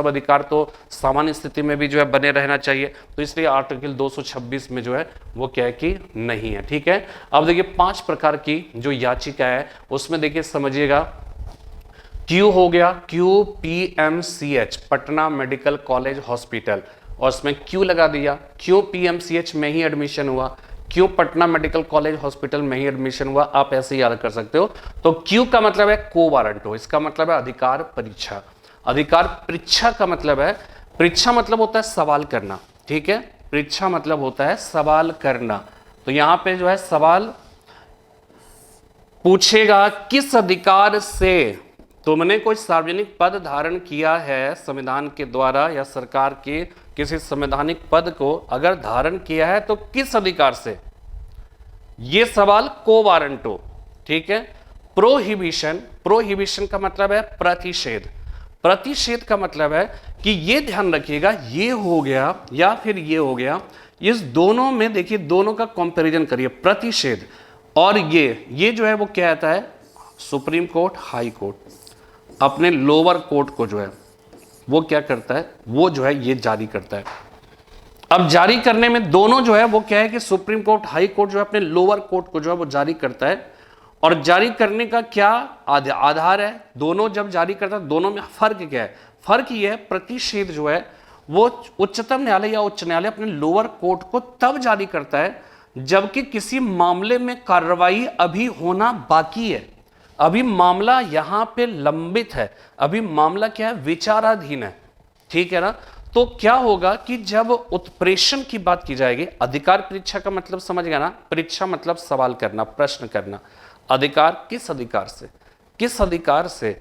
अधिकार तो सामान्य स्थिति में भी जो है बने रहना चाहिए, तो इसलिए आर्टिकल 226 में जो है वो क्या है कि नहीं है। ठीक है, अब देखिए 5 प्रकार की जो याचिका है उसमें देखिए समझिएगा, क्यू हो गया, QPMCH Patna medical college hospital, और उसमें क्यू लगा दिया, क्यों PMCH में ही एडमिशन हुआ, क्यों पटना मेडिकल कॉलेज हॉस्पिटल में ही एडमिशन हुआ, आप ऐसे याद कर सकते हो। तो क्यू का मतलब है को वारंटो, इसका मतलब है अधिकार परीक्षा। अधिकार परीक्षा का मतलब है, परीक्षा मतलब होता है सवाल करना। ठीक है, परीक्षा मतलब होता है सवाल करना। तो यहां पे जो है सवाल पूछेगा, किस अधिकार से तुमने कोई सार्वजनिक पद धारण किया है संविधान के द्वारा, या सरकार के किसी संवैधानिक पद को अगर धारण किया है तो किस अधिकार से, ये सवाल को वारंटो। ठीक है। प्रोहिबिशन, प्रोहिबिशन का मतलब है प्रतिषेध, प्रतिषेध का मतलब है कि ये ध्यान रखिएगा, ये हो गया या फिर ये हो गया, इस दोनों में देखिए दोनों का कंपैरिजन करिए, प्रतिषेध और ये जो है वो क्या आता है, सुप्रीम कोर्ट हाई कोर्ट अपने लोअर कोर्ट को जो है वो क्या करता है, वो जो है ये जारी करता है। अब जारी करने में दोनों जो है वो क्या है कि सुप्रीम कोर्ट हाई कोर्ट जो है अपने लोअर कोर्ट को जो है वो जारी करता है, और जारी करने का क्या आधार है, दोनों जब जारी करता है दोनों में फर्क क्या है, फर्क ये है प्रतिषेध जो है वो उच्चतम न्यायालय या उच्च न्यायालय अपने लोअर कोर्ट को तब जारी करता है जबकि किसी मामले में कार्रवाई अभी होना बाकी है, अभी मामला यहां पे लंबित है, अभी मामला क्या है, विचाराधीन है। ठीक है ना। तो क्या होगा कि जब उत्प्रेषण की बात की जाएगी, अधिकार परीक्षा का मतलब समझ गया ना, परीक्षा मतलब सवाल करना, प्रश्न करना, अधिकार किस अधिकार से, किस अधिकार से,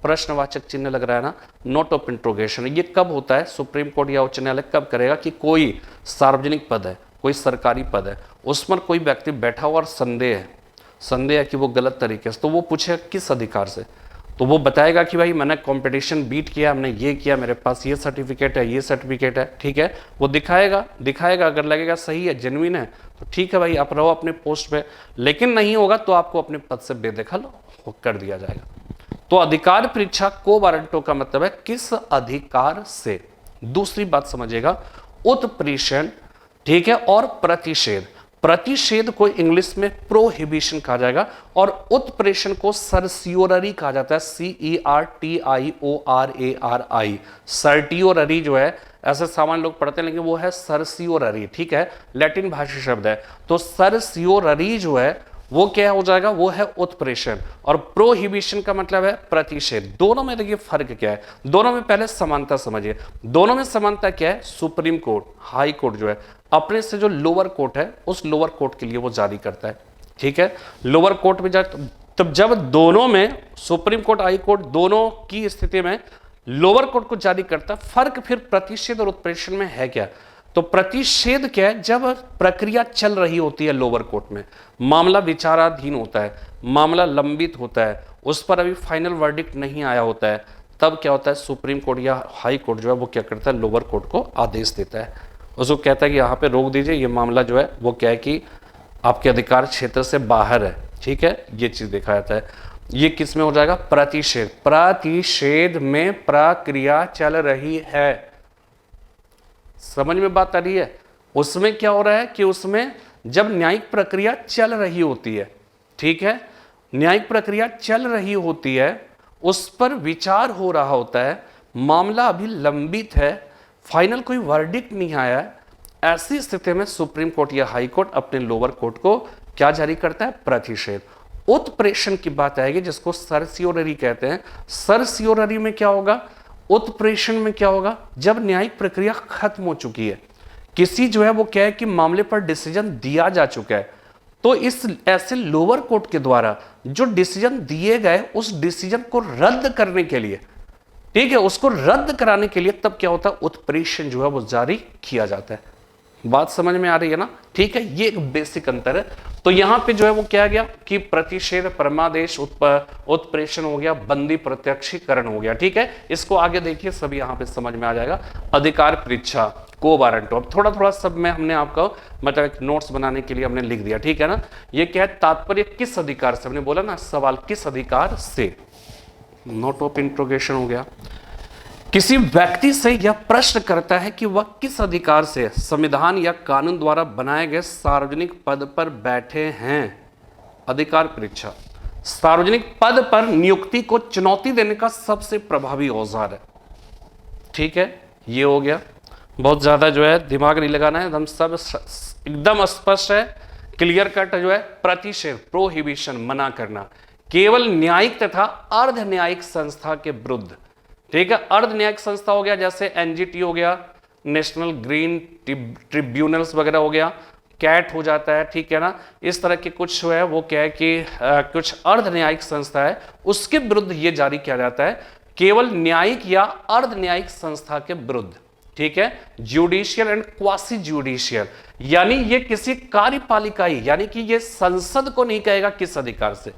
प्रश्नवाचक चिन्ह लग रहा है ना, नोट ऑफ इंट्रोगेशन। ये कब होता है, सुप्रीम कोर्ट या उच्च न्यायालय कब करेगा कि कोई सार्वजनिक पद है, कोई सरकारी पद है, उस पर कोई व्यक्ति बैठा हुआ और संदेह है कि वो गलत तरीके से, तो वो पूछे किस अधिकार से, तो वो बताएगा कि भाई मैंने कंपटीशन बीट किया, हमने ये किया, मेरे पास ये सर्टिफिकेट है, ये सर्टिफिकेट है, ठीक है, वो दिखाएगा अगर लगेगा सही है, जेन्युइन है, तो ठीक है भाई आप रहो अपने पोस्ट पे, लेकिन नहीं होगा तो आपको अपने पद से बेदखल कर दिया जाएगा। तो अधिकार परीक्षा को वारंटो का मतलब है किस अधिकार से। दूसरी बात समझिएगा, उत्प्रेषण, ठीक है, और प्रतिषेध। प्रतिषेध को इंग्लिश में प्रोहिबिशन कहा जाएगा और उत्प्रेषण को सर्सियोररी कहा जाता है, CERTIORARI। सर्टियोररी जो है ऐसे सामान्य लोग पढ़ते हैं, लेकिन वो है सर्सियोररी, ठीक है, लैटिन भाषी शब्द है। तो सर्सियोररी जो है वो क्या हो जाएगा, वो है उत्प्रेषण, और प्रोहिबिशन का मतलब है प्रतिषेध। दोनों में देखिए फर्क क्या है, दोनों में पहले समानता समझिए। दोनों में समानता क्या है, सुप्रीम कोर्ट, हाई कोर्ट जो है अपने से जो लोअर कोर्ट है उस लोअर कोर्ट के लिए वो जारी करता है, ठीक है। लोअर कोर्ट में तब जब दोनों में, सुप्रीम कोर्ट हाई कोर्ट दोनों की स्थिति में लोअर कोर्ट को जारी करता है। फर्क फिर प्रतिषेध और उत्प्रेषण में है क्या, तो प्रतिषेध क्या है, जब प्रक्रिया चल रही होती है लोअर कोर्ट में, मामला विचाराधीन होता है, मामला लंबित होता है, उस पर अभी फाइनल वर्डिक्ट नहीं आया होता है, तब क्या होता है, सुप्रीम कोर्ट या हाई कोर्ट जो है वो क्या करता है, लोअर कोर्ट को आदेश देता है, उसको कहता है कि यहाँ पे रोक दीजिए, ये मामला जो है वो क्या है कि आपके अधिकार क्षेत्र से बाहर है, ठीक है, ये चीज देखा जाता है। ये किस में हो जाएगा, प्रतिषेध। प्रतिषेध में प्रक्रिया चल रही है, समझ में बात आ रही है। उसमें क्या हो रहा है कि उसमें जब न्यायिक प्रक्रिया चल रही होती है, ठीक है, न्यायिक प्रक्रिया चल रही होती है, उस पर विचार हो रहा होता है, मामला अभी लंबित है, फाइनल कोई वर्डिक्ट नहीं आया है, ऐसी स्थिति में सुप्रीम कोर्ट या हाई कोर्ट अपने लोअर कोर्ट को क्या जारी करता है, प्रतिषेध। उत्प्रेषण की बात आएगी जिसको सर्सियोररी कहते हैं। सर्सियोररी में क्या होगा, उत्प्रेषण में क्या होगा, जब न्यायिक प्रक्रिया खत्म हो चुकी है, किसी जो है वो क्या है कि मामले पर डिसीजन दिया जा चुका है, तो इस ऐसे लोअर कोर्ट के द्वारा जो डिसीजन दिए गए उस डिसीजन को रद्द करने के लिए, ठीक है, उसको रद्द कराने के लिए तब क्या होता है, उत्प्रेषण जो है वो जारी किया जाता है। बात समझ में आ रही है ना, ठीक है, ये एक बेसिक अंतर है। तो यहां पे जो है वो क्या गया कि प्रतिषेध, परमादेश, उत्प्रेषण हो गया, बंदी प्रत्यक्षीकरण हो गया, ठीक है। इसको आगे देखिए, सब यहां पे समझ में आ जाएगा। अधिकार परीक्षा को वारंटो, अब थोड़ा थोड़ा सब में हमने आपको मतलब एक नोट्स बनाने के लिए हमने लिख दिया, ठीक है ना। ये क्या है, तात्पर्य किस अधिकार से, हमने बोला ना सवाल किस अधिकार से, नोट ऑफ इंट्रोगेशन हो गया। किसी व्यक्ति से यह प्रश्न करता है कि वह किस अधिकार से संविधान या कानून द्वारा बनाए गए सार्वजनिक पद पर बैठे हैं। अधिकार परीक्षा सार्वजनिक पद पर नियुक्ति को चुनौती देने का सबसे प्रभावी औजार है, ठीक है, ये हो गया। बहुत ज्यादा जो है दिमाग नहीं लगाना है, हम सब एकदम स्पष्ट है, क्लियर कट जो है। प्रतिषेध, प्रोहिबिशन, मना करना, केवल न्यायिक तथा अर्ध न्यायिक संस्था के विरुद्ध, ठीक है। अर्ध न्यायिक संस्था हो गया जैसे एनजीटी हो गया, नेशनल ग्रीन ट्रिब्यूनल्स वगैरह हो गया, कैट हो जाता है, ठीक है ना। इस तरह के कुछ जो है वो क्या है कि कुछ अर्ध न्यायिक संस्था है, उसके विरुद्ध ये जारी किया जाता है, केवल न्यायिक या अर्ध न्यायिक संस्था के विरुद्ध, ठीक है। ज्यूडिशियल एंड क्वासी ज्यूडिशियल, यानी ये किसी कार्यपालिका ही, यानी कि ये संसद को नहीं कहेगा किस अधिकार से,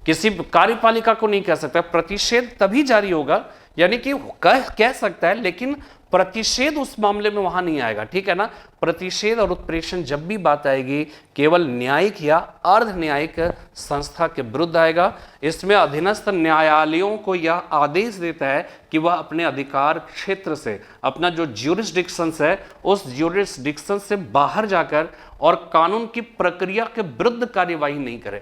किसी कार्यपालिका को नहीं कह सकता। प्रतिषेध तभी जारी होगा, यानी कि कह सकता है, लेकिन प्रतिषेध उस मामले में वहां नहीं आएगा, ठीक है ना। प्रतिषेध और उत्प्रेषण जब भी बात आएगी केवल न्यायिक या अर्ध न्यायिक संस्था के विरुद्ध आएगा। इसमें अधीनस्थ न्यायालयों को यह आदेश देता है कि वह अपने अधिकार क्षेत्र से, अपना जो ज्यूरिसडिक्शन है उस ज्यूरिसडिक्शन से बाहर जाकर और कानून की प्रक्रिया के विरुद्ध कार्यवाही नहीं करे।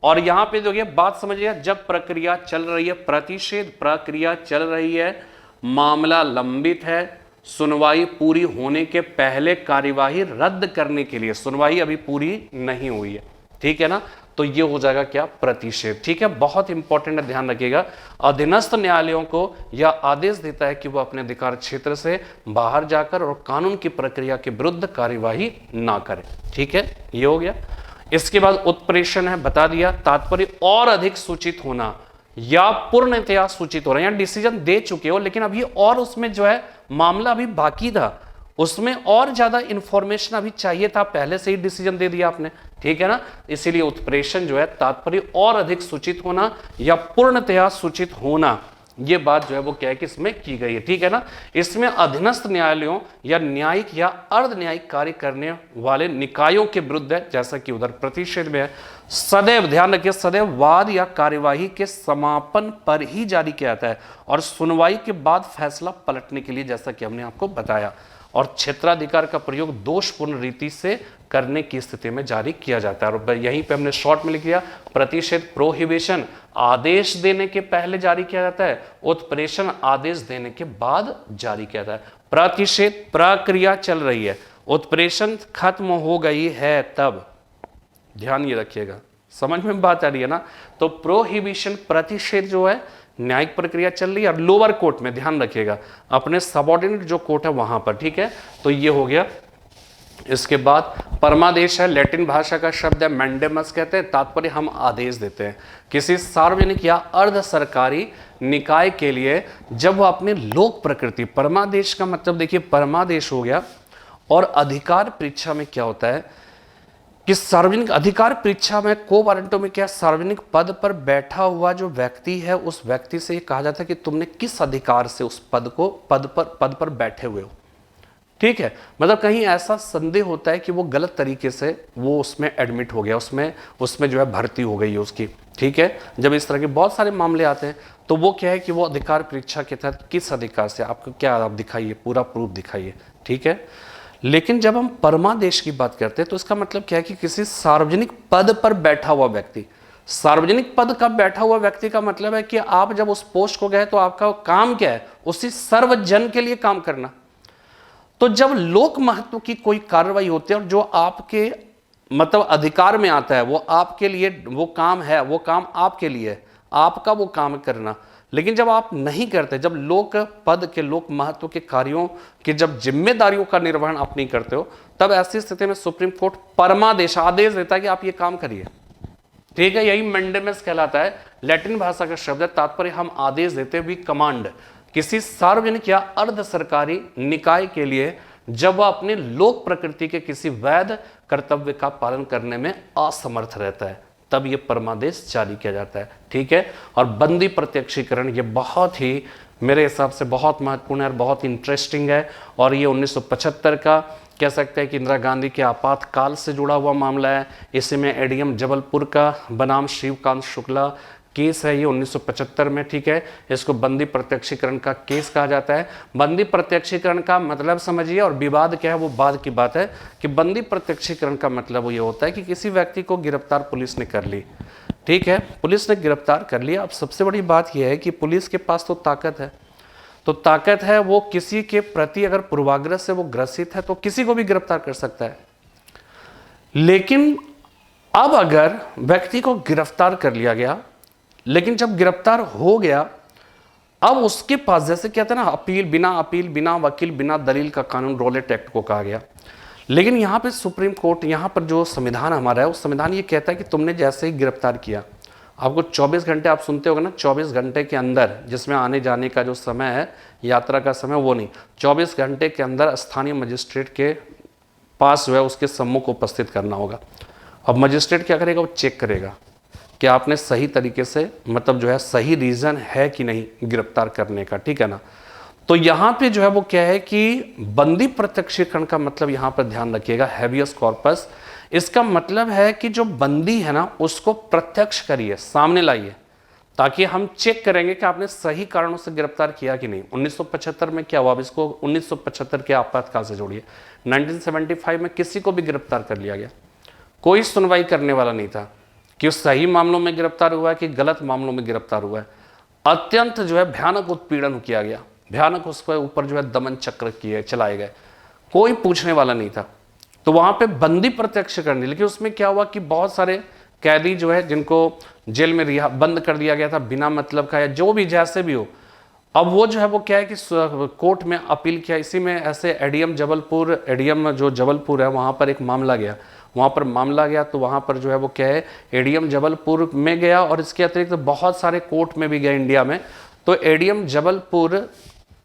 और यहां पे जो ये बात समझिए, जब प्रक्रिया चल रही है, प्रतिषेध प्रक्रिया चल रही है, मामला लंबित है, सुनवाई पूरी होने के पहले कार्यवाही रद्द करने के लिए, सुनवाई अभी पूरी नहीं हुई है, ठीक है ना, तो ये हो जाएगा क्या, प्रतिषेध, ठीक है। बहुत इंपॉर्टेंट है, ध्यान रखिएगा। अधीनस्थ न्यायालयों को यह आदेश देता है कि वह अपने अधिकार क्षेत्र से बाहर जाकर और कानून की प्रक्रिया के विरुद्ध कार्यवाही ना करे, ठीक है, ये हो गया। इसके बाद उत्प्रेषण है, बता दिया, तात्पर्य और अधिक सूचित होना या पूर्णतया सूचित हो रहा है, या डिसीजन दे चुके हो लेकिन अभी और उसमें जो है मामला अभी बाकी था, उसमें और ज्यादा इंफॉर्मेशन अभी चाहिए था, पहले से ही डिसीजन दे दिया आपने, ठीक है ना। इसीलिए उत्प्रेषण जो है तात्पर्य और अधिक सूचित होना या पूर्णतया सूचित होना, ये बात जो है वो क्या है कि इसमें की गई है, ठीक है ना। इसमें अधीनस्थ न्यायालयों या न्यायिक या अर्ध न्यायिक कार्य करने वाले निकायों के विरुद्ध है, जैसा कि उधर प्रतिषेध में है। सदैव ध्यान रखिए, सदैव वाद या कार्यवाही के समापन पर ही जारी किया जाता है और सुनवाई के बाद फैसला पलटने के लिए, जैसा कि हमने आपको बताया। और क्षेत्राधिकार का प्रयोग दोषपूर्ण रीति से करने की स्थिति में जारी किया जाता है। और यहीं पे हमने शॉर्ट में लिख दिया, प्रतिषेध प्रोहिबिशन आदेश देने के पहले जारी किया जाता है, उत्प्रेषण आदेश देने के बाद जारी किया जाता है। प्रतिषेध प्रक्रिया चल रही है, उत्प्रेषण खत्म हो गई है तब, ध्यान ये रखिएगा, समझ में बात आ रही है ना। तो प्रोहिबिशन प्रतिषेध जो है न्यायिक प्रक्रिया चल रही है, और लोअर कोर्ट में ध्यान रखिएगा अपने सबऑर्डिनेट जो कोर्ट है वहां पर, ठीक है। तो ये हो गया। इसके बाद परमादेश है, लैटिन भाषा का शब्द है, मैंडेमस कहते हैं, तात्पर्य हम आदेश देते हैं किसी सार्वजनिक या अर्ध सरकारी निकाय के लिए जब वह अपने लोक प्रकृति, परमादेश का मतलब देखिए परमादेश हो गया। और अधिकार परीक्षा में क्या होता है कि सार्वजनिक अधिकार परीक्षा में को वारंटों में क्या, सार्वजनिक पद पर बैठा हुआ जो व्यक्ति है उस व्यक्ति से ये कहा जाता है कि तुमने किस अधिकार से उस पद पर बैठे हुए हो, ठीक है। मतलब कहीं ऐसा संदेह होता है कि वो गलत तरीके से वो उसमें एडमिट हो गया, उसमें जो है भर्ती हो गई है उसकी, ठीक है। जब इस तरह के बहुत सारे मामले आते हैं तो वो क्या है कि वो अधिकार परीक्षा के तहत किस अधिकार से, आपको क्या आप दिखाइए, पूरा प्रूफ दिखाइए, ठीक है। लेकिन जब हम परमादेश की बात करते हैं तो इसका मतलब क्या है कि किसी सार्वजनिक पद पर बैठा हुआ व्यक्ति, सार्वजनिक पद का बैठा हुआ व्यक्ति का मतलब है कि आप जब उस पोस्ट को गए तो आपका काम क्या है, उसी सर्वजन के लिए काम करना। तो जब लोक महत्व की कोई कार्रवाई होती है और जो आपके मतलब अधिकार में आता है वो आपके लिए वो काम है, वो काम आपके लिए है, आपका वो काम करना। लेकिन जब आप नहीं करते, जब लोक पद के लोक महत्व के कार्यों की जब जिम्मेदारियों का निर्वहन आप नहीं करते हो, तब ऐसी स्थिति में सुप्रीम कोर्ट परमादेश आदेश देता है कि आप ये काम करिए, ठीक है। यही मैंडेमस कहलाता है, लैटिन भाषा का शब्द है, तात्पर्य हम आदेश देते हुए कमांड किसी सार्वजनिक या अर्ध सरकारी निकाय के लिए जब वह अपने लोक प्रकृति के किसी वैध कर्तव्य का पालन करने में असमर्थ रहता है, तब ये परमादेश जारी किया जाता है, ठीक है। और बंदी प्रत्यक्षीकरण ये बहुत ही मेरे हिसाब से बहुत महत्वपूर्ण है और बहुत इंटरेस्टिंग है। और ये 1975 का कह सकते हैं कि इंदिरा गांधी के आपातकाल से जुड़ा हुआ मामला है। इसी में एडीएम जबलपुर का बनाम शिवकांत शुक्ला केस है, ये 1975 में, ठीक है। इसको बंदी प्रत्यक्षीकरण का केस कहा जाता है। बंदी प्रत्यक्षीकरण का मतलब समझिए, और विवाद क्या है वो बाद की बात है, कि बंदी प्रत्यक्षीकरण का मतलब ये होता है कि किसी व्यक्ति को गिरफ्तार पुलिस ने कर ली, ठीक है, पुलिस ने गिरफ्तार कर लिया। अब सबसे बड़ी बात यह है कि पुलिस के पास तो ताकत है, तो ताकत है, वो किसी के प्रति अगर पूर्वाग्रह से वो ग्रसित है तो किसी को भी गिरफ्तार कर सकता है। लेकिन अब अगर व्यक्ति को गिरफ्तार कर लिया गया, लेकिन जब गिरफ्तार हो गया, अब उसके पास जैसे कहते हैं ना अपील, बिना वकील बिना दलील का कानून, रॉलेट एक्ट को कहा गया। लेकिन यहाँ पे सुप्रीम कोर्ट, यहाँ पर जो संविधान हमारा है, उस संविधान ये कहता है कि तुमने जैसे ही गिरफ्तार किया, आपको 24 घंटे, आप सुनते होगा ना 24 घंटे के अंदर, जिसमें आने जाने का जो समय है, यात्रा का समय, वो नहीं, 24 घंटे के अंदर स्थानीय मजिस्ट्रेट के पास जो है उसके सम्मुख उपस्थित करना होगा। अब मजिस्ट्रेट क्या करेगा, वो चेक करेगा कि आपने सही तरीके से, मतलब जो है सही रीजन है कि नहीं गिरफ्तार करने का, ठीक है ना। तो यहाँ पे जो है वो क्या है कि बंदी प्रत्यक्षीकरण का मतलब यहाँ पर ध्यान रखिएगा, हैबियस कॉर्पस, इसका मतलब है कि जो बंदी है ना उसको प्रत्यक्ष करिए, सामने लाइए, ताकि हम चेक करेंगे कि आपने सही कारणों से गिरफ्तार किया कि नहीं। 1975 में क्या हुआ, अब इसको 1975 के आपातकाल से जोड़िए। 1975 में किसी को भी गिरफ्तार कर लिया गया, कोई सुनवाई करने वाला नहीं था कि सही मामलों में गिरफ्तार हुआ है कि गलत मामलों में गिरफ्तार हुआ है। अत्यंत जो है भयानक उत्पीड़न किया गया, भयानक उस पर ऊपर जो है दमन चक्र किए चलाए गए, कोई पूछने वाला नहीं था। तो वहां पे बंदी प्रत्यक्ष करनी, लेकिन उसमें क्या हुआ कि बहुत सारे कैदी जो है जिनको जेल में रिहा बंद कर दिया गया था बिना मतलब का, या जो भी जैसे भी हो, अब वो जो है वो क्या है कि कोर्ट में अपील किया। इसी में ऐसे एडीएम जो जबलपुर है वहां पर एक मामला गया, तो वहाँ पर जो है वो क्या है एडीएम जबलपुर में गया, और इसके अतिरिक्त बहुत सारे कोर्ट में भी गए इंडिया में। तो एडीएम जबलपुर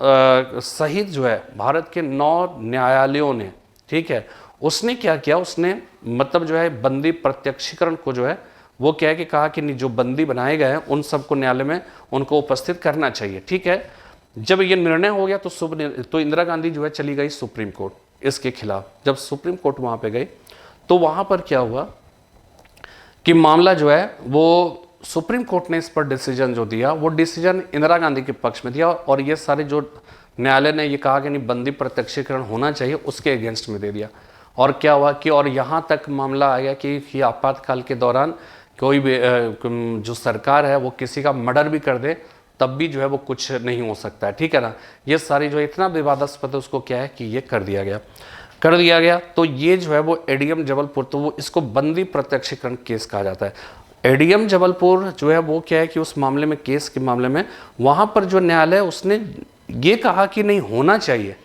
सहित जो है भारत के 9 न्यायालयों ने, ठीक है, उसने क्या किया, उसने मतलब जो है बंदी प्रत्यक्षीकरण को जो है वो क्या है कि कहा कि नहीं, जो बंदी बनाए गए हैं उन सबको न्यायालय में उनको उपस्थित करना चाहिए, ठीक है। जब ये निर्णय हो गया तो इंदिरा गांधी जो है चली गई सुप्रीम कोर्ट इसके खिलाफ। जब सुप्रीम कोर्ट वहां पे गई तो वहां पर क्या हुआ कि मामला जो है वो सुप्रीम कोर्ट ने इस पर डिसीजन जो दिया वो डिसीजन इंदिरा गांधी के पक्ष में दिया, और ये सारे जो न्यायालय ने ये कहा कि नहीं बंदी प्रत्यक्षीकरण होना चाहिए उसके अगेंस्ट में दे दिया। और क्या हुआ कि और यहाँ तक मामला आ गया कि आपातकाल के दौरान कोई भी जो सरकार है वो किसी का मर्डर भी कर दे तब भी जो है वो कुछ नहीं हो सकता है, ठीक है ना। ये सारी जो इतना विवादास्पद है उसको क्या है कि ये कर दिया गया। तो ये जो है वो एडीएम जबलपुर, तो वो इसको बंदी प्रत्यक्षीकरण केस कहा जाता है। एडीएम जबलपुर जो है वो क्या है कि उस मामले में, केस के मामले में, वहां पर जो न्यायालय उसने ये कहा कि नहीं होना चाहिए,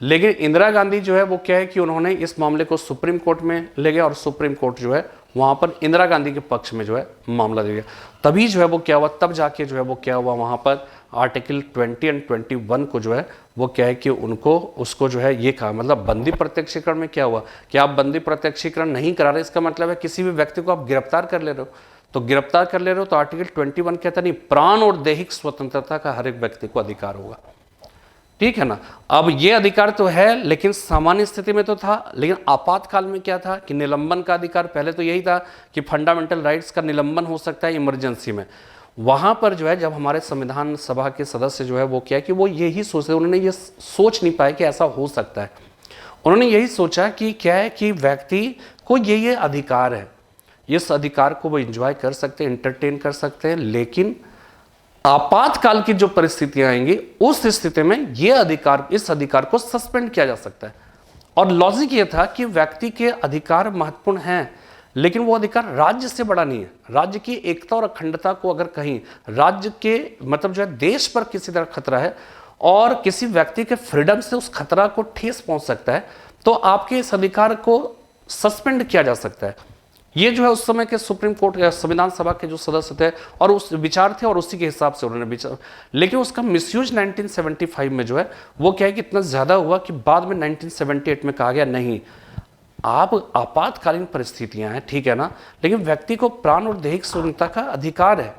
लेकिन इंदिरा गांधी जो है वो क्या है कि उन्होंने इस मामले को सुप्रीम कोर्ट में ले गया और सुप्रीम कोर्ट जो है वहां पर इंदिरा गांधी के पक्ष में जो है मामला दे दिया। तभी जो है वो क्या हुआ, तब जाके जो है वो क्या हुआ, वहां पर आर्टिकल 20 एंड 21 को जो है वो क्या है कि उसको जो है ये कहा, मतलब बंदी प्रत्यक्षीकरण में क्या हुआ कि आप बंदी प्रत्यक्षीकरण नहीं करा रहे, इसका मतलब है किसी भी व्यक्ति को आप गिरफ्तार कर ले रहे हो, तो आर्टिकल 21 कहता नहीं, प्राण और दैहिक स्वतंत्रता का हर एक व्यक्ति को अधिकार होगा, ठीक है ना। अब ये अधिकार तो है, लेकिन सामान्य स्थिति में तो था, लेकिन आपातकाल में क्या था कि निलंबन का अधिकार। पहले तो यही था कि फंडामेंटल राइट्स का निलंबन हो सकता है इमरजेंसी में। वहां पर जो है जब हमारे संविधान सभा के सदस्य जो है वो क्या कि वो यही सोचते, उन्होंने ये सोच नहीं पाए कि ऐसा हो सकता है। उन्होंने यही सोचा कि क्या है कि व्यक्ति को ये अधिकार है, इस अधिकार को वो इंजॉय कर सकते हैं, एंटरटेन कर सकते हैं, लेकिन आपातकाल की जो परिस्थितियां आएंगी उस स्थिति में इस अधिकार को सस्पेंड किया जा सकता है। और लॉजिक ये था कि व्यक्ति के अधिकार महत्वपूर्ण हैं, लेकिन वो अधिकार राज्य से बड़ा नहीं है। राज्य की एकता और अखंडता को अगर कहीं राज्य के मतलब जो है देश पर किसी तरह खतरा है और किसी व्यक्ति के फ्रीडम से उस खतरा को ठेस पहुंच सकता है, तो आपके इस अधिकार को सस्पेंड किया जा सकता है। ये जो है उस समय के सुप्रीम कोर्ट या संविधान सभा के जो सदस्य थे और उस विचार थे और उसी के हिसाब से उन्होंने विचार, लेकिन उसका मिसयूज 1975 में जो है वो क्या है कि इतना ज्यादा हुआ कि बाद में 1978 में कहा गया नहीं, आप आपातकालीन परिस्थितियां हैं, ठीक है ना, लेकिन व्यक्ति को प्राण और दैहिक स्वतंत्रता का अधिकार है,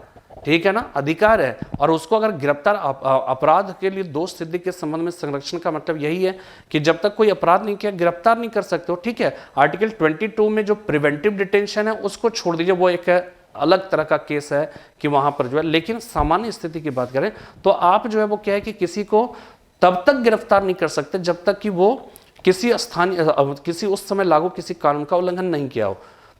ठीक है ना, अधिकार है। और उसको अगर गिरफ्तार अपराध के लिए दोष सिद्धि के संबंध में संरक्षण का मतलब यही है कि जब तक कोई अपराध नहीं किया गिरफ्तार नहीं कर सकते हो, ठीक है। आर्टिकल 22 में जो प्रिवेंटिव डिटेंशन है उसको छोड़ दीजिए, वो एक अलग तरह का केस है कि वहां पर जो है, लेकिन सामान्य स्थिति की बात करें तो आप जो है वो क्या है कि किसी को तब तक गिरफ्तार नहीं कर सकते जब तक कि वो किसी उस समय लागू किसी कानून का उल्लंघन नहीं किया हो।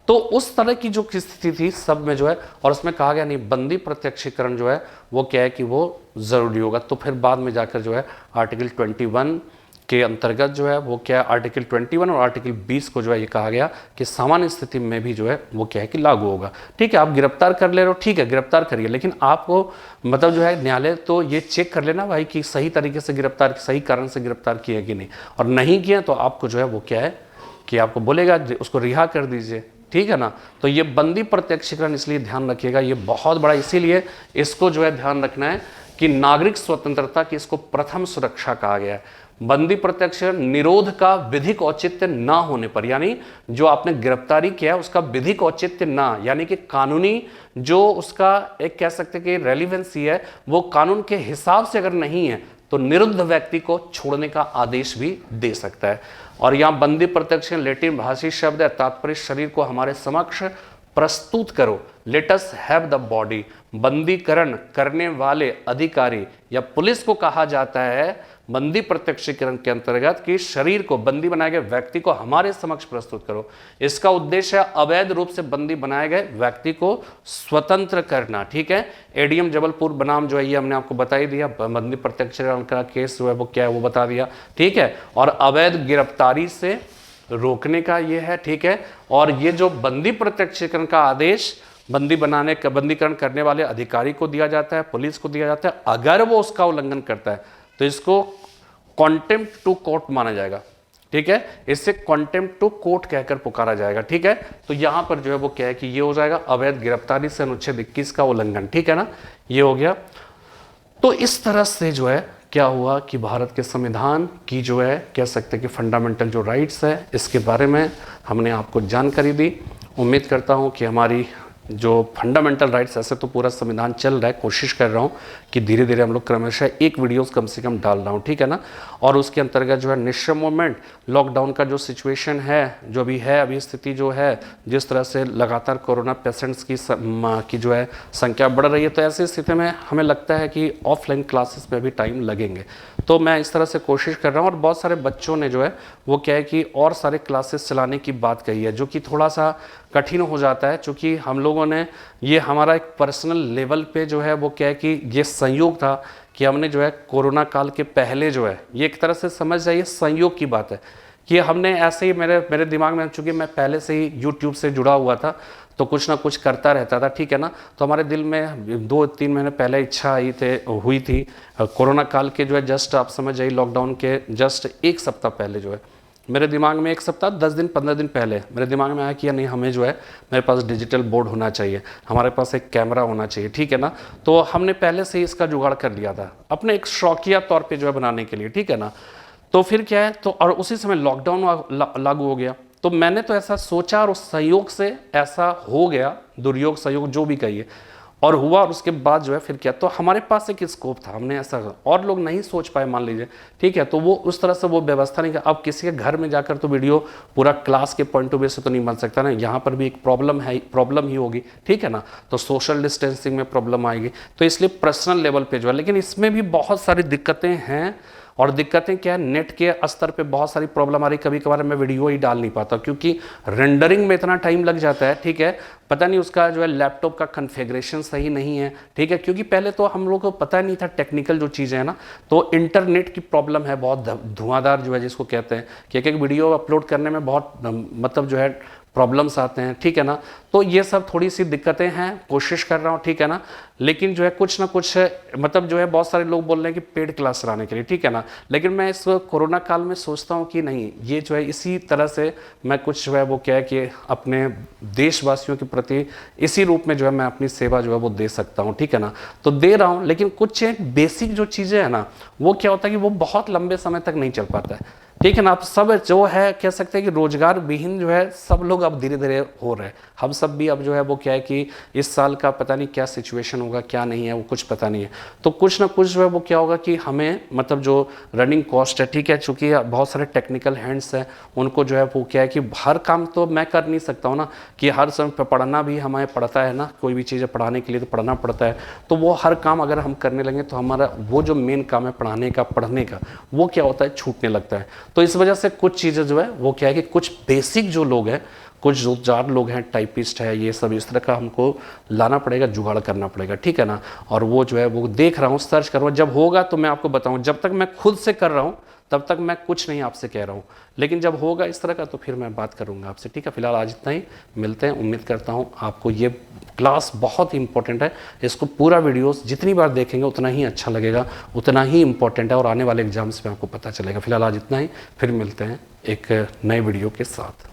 तो उस तरह की जो स्थिति थी सब में जो है, और उसमें कहा गया नहीं बंदी प्रत्यक्षीकरण जो है वो क्या है कि वो जरूरी होगा। तो फिर बाद में जाकर जो है आर्टिकल 21 के अंतर्गत जो है वो क्या है, आर्टिकल 21 और आर्टिकल 20 को जो है ये कहा गया कि सामान्य स्थिति में भी जो है वो क्या है कि लागू होगा, ठीक है। आप गिरफ्तार कर ले रहे हो, ठीक है, गिरफ्तार करिए, लेकिन आपको मतलब जो है न्यायालय तो ये चेक कर लेना भाई कि सही तरीके से गिरफ्तार, सही कारण से गिरफ्तार किया कि नहीं, और नहीं किया तो आपको जो है वो क्या है कि आपको बोलेगा उसको रिहा कर दीजिए, ठीक है ना। तो ये बंदी प्रत्यक्षीकरण इसलिए ध्यान रखिएगा, ये बहुत बड़ा, इसीलिए इसको जो है ध्यान रखना है कि नागरिक स्वतंत्रता की इसको प्रथम सुरक्षा कहा गया है। बंदी प्रत्यक्षीकरण निरोध का विधिक औचित्य ना होने पर, यानी जो आपने गिरफ्तारी किया उसका विधिक औचित्य ना, यानी कि कानूनी जो उसका एक कह सकते कि रेलिवेंसी है वो कानून के हिसाब से अगर नहीं है तो निरुद्ध व्यक्ति को छोड़ने का आदेश भी दे सकता है। और यहां बंदी प्रत्यक्षीकरण लैटिन भाषी शब्द है, तात्पर्य शरीर को हमारे समक्ष प्रस्तुत करो, let us have the body. बंदीकरण करने वाले अधिकारी या पुलिस को कहा जाता है बंदी प्रत्यक्षीकरण के अंतर्गत कि शरीर को, बंदी बनाए गए व्यक्ति को हमारे समक्ष प्रस्तुत करो। इसका उद्देश्य है अवैध रूप से बंदी बनाए गए व्यक्ति को स्वतंत्र करना, ठीक है। एडीएम जबलपुर बनाम जो है ये हमने आपको बता ही दिया, बंदी प्रत्यक्षीकरण का केस जो है वो क्या है वो बता दिया, ठीक है। और अवैध गिरफ्तारी से रोकने का ये है, ठीक है। और ये जो बंदी प्रत्यक्षीकरण का आदेश बंदीकरण करने वाले अधिकारी को दिया जाता है, पुलिस को दिया जाता है, अगर वो उसका उल्लंघन करता है तो इसको कॉन्टेम्प्ट टू कोर्ट माना जाएगा, ठीक है। इससे कॉन्टेम्प्ट टू कोर्ट कहकर पुकारा जाएगा, ठीक है। तो यहां पर जो है वो क्या है कि ये हो जाएगा अवैध गिरफ्तारी से अनुच्छेद 21 का उल्लंघन, ठीक है ना, ये हो गया। तो इस तरह से जो है क्या हुआ कि भारत के संविधान की जो है कह सकते हैं कि फंडामेंटल जो राइट्स है इसके बारे में हमने आपको जानकारी दी। उम्मीद करता हूँ कि हमारी जो फंडामेंटल राइट्स, ऐसे तो पूरा संविधान चल रहा है, कोशिश कर रहा हूँ कि धीरे धीरे हम लोग क्रमशः एक वीडियोस कम से कम डाल रहा हूँ, ठीक है ना। और उसके अंतर्गत जो है निश्चय मोमेंट लॉकडाउन का जो सिचुएशन है, जो भी है अभी स्थिति जो है, जिस तरह से लगातार कोरोना पेशेंट्स की जो है संख्या बढ़ रही है, तो ऐसी स्थिति में हमें लगता है कि ऑफलाइन क्लासेस में भी टाइम लगेंगे। तो मैं इस तरह से कोशिश कर रहा हूँ। और बहुत सारे बच्चों ने जो है वो क्या है कि और सारे क्लासेस चलाने की बात कही है, जो कि थोड़ा सा कठिन हो जाता है, क्योंकि हम लोगों ने ये हमारा एक पर्सनल लेवल पे जो है वो क्या है कि ये संयोग था कि हमने जो है कोरोना काल के पहले जो है, ये एक तरह से समझ जाइए संयोग की बात है कि हमने ऐसे ही मेरे दिमाग में, चूंकि मैं पहले से ही यूट्यूब से जुड़ा हुआ था तो कुछ ना कुछ करता रहता था, ठीक है ना। तो हमारे दिल में 2-3 महीने पहले इच्छा हुई थी कोरोना काल के जो है जस्ट आप समझ जाइए लॉकडाउन के जस्ट एक सप्ताह पहले जो है मेरे दिमाग में, एक सप्ताह 10 दिन 15 दिन पहले मेरे दिमाग में आया कि नहीं, हमें जो है मेरे पास डिजिटल बोर्ड होना चाहिए, हमारे पास एक कैमरा होना चाहिए, ठीक है ना। तो हमने पहले से ही इसका जुगाड़ कर लिया था अपने एक शौकिया तौर पे जो है बनाने के लिए, ठीक है ना। तो फिर क्या है, तो और उसी समय लॉकडाउन लागू हो गया, तो मैंने तो ऐसा सोचा और उस संयोग से ऐसा हो गया, दुर्योग संयोग जो भी कहिए, और हुआ। और उसके बाद जो है फिर क्या, तो हमारे पास एक स्कोप था, हमने ऐसा, और लोग नहीं सोच पाए मान लीजिए, ठीक है। तो वो उस तरह से वो व्यवस्था नहीं, अब किसी के घर में जाकर तो वीडियो पूरा क्लास के पॉइंट ऑफ व्यू से तो नहीं बन सकता ना, यहाँ पर भी एक प्रॉब्लम ही होगी, ठीक है ना। तो सोशल डिस्टेंसिंग में प्रॉब्लम आएगी, तो इसलिए पर्सनल लेवल पे जो है, लेकिन इसमें भी बहुत सारी दिक्कतें हैं। और दिक्कतें क्या है, नेट के स्तर पे बहुत सारी प्रॉब्लम आ रही, कभी कभार मैं वीडियो ही डाल नहीं पाता क्योंकि रेंडरिंग में इतना टाइम लग जाता है, ठीक है। पता नहीं उसका जो है लैपटॉप का कॉन्फ़िगरेशन सही नहीं है, ठीक है, क्योंकि पहले तो हम लोग को पता नहीं था टेक्निकल जो चीज़ें हैं ना, तो इंटरनेट की प्रॉब्लम है बहुत धुआंधार जो है, जिसको कहते हैं कि एक वीडियो अपलोड करने में बहुत मतलब जो है प्रॉब्लम्स आते हैं, ठीक है ना। तो ये सब थोड़ी सी दिक्कतें हैं, कोशिश कर रहा हूँ, ठीक है ना। लेकिन जो है कुछ ना कुछ मतलब जो है बहुत सारे लोग बोल रहे हैं कि पेड क्लास चलाने के लिए, ठीक है ना। लेकिन मैं इस कोरोना काल में सोचता हूँ कि नहीं, ये जो है इसी तरह से मैं कुछ जो है वो क्या है कि अपने देशवासियों के प्रति इसी रूप में जो है मैं अपनी सेवा जो है वो दे सकता हूँ, ठीक है ना। तो दे रहा हूँ, लेकिन कुछ बेसिक जो चीज़ें हैं ना, वो क्या होता है कि वो बहुत लंबे समय तक नहीं चल पाता है, ठीक है ना। आप सब जो है कह सकते हैं कि रोजगार विहीन जो है सब लोग अब धीरे धीरे हो रहे हैं। हम सब भी अब जो है वो क्या है कि इस साल का पता नहीं क्या सिचुएशन होगा, क्या नहीं है, वो कुछ पता नहीं है। तो कुछ ना कुछ जो है वो क्या होगा कि हमें मतलब जो रनिंग कॉस्ट है, ठीक है, चूँकि बहुत सारे टेक्निकल हैंड्स हैं, उनको जो है वो क्या है कि हर काम तो मैं कर नहीं सकता हूँ ना, कि हर समय पढ़ना भी हमें पड़ता है ना, कोई भी चीज़ें पढ़ाने के लिए तो पढ़ना पड़ता है। तो वो हर काम अगर हम करने लगे तो हमारा वो जो मेन काम है पढ़ाने का, पढ़ने का, वो क्या होता है, छूटने लगता है। तो इस वजह से कुछ चीज़ें जो है वो क्या है कि कुछ बेसिक जो लोग हैं, कुछ जो 4 लोग हैं, टाइपिस्ट है, ये सब इस तरह का हमको लाना पड़ेगा, जुगाड़ करना पड़ेगा, ठीक है ना। और वो जो है वो देख रहा हूँ, सर्च कर रहा हूँ, जब होगा तो मैं आपको बताऊँ। जब तक मैं खुद से कर रहा हूँ तब तक मैं कुछ नहीं आपसे कह रहा हूँ, लेकिन जब होगा इस तरह का तो फिर मैं बात करूँगा आपसे, ठीक है। फिलहाल आज इतना ही, मिलते हैं। उम्मीद करता हूँ आपको ये क्लास बहुत इंपॉर्टेंट है, इसको पूरा वीडियोस जितनी बार देखेंगे उतना ही अच्छा लगेगा, उतना ही इंपॉर्टेंट है, और आने वाले एग्जाम्स में आपको पता चलेगा। फिलहाल आज इतना ही, फिर मिलते हैं एक नए वीडियो के साथ।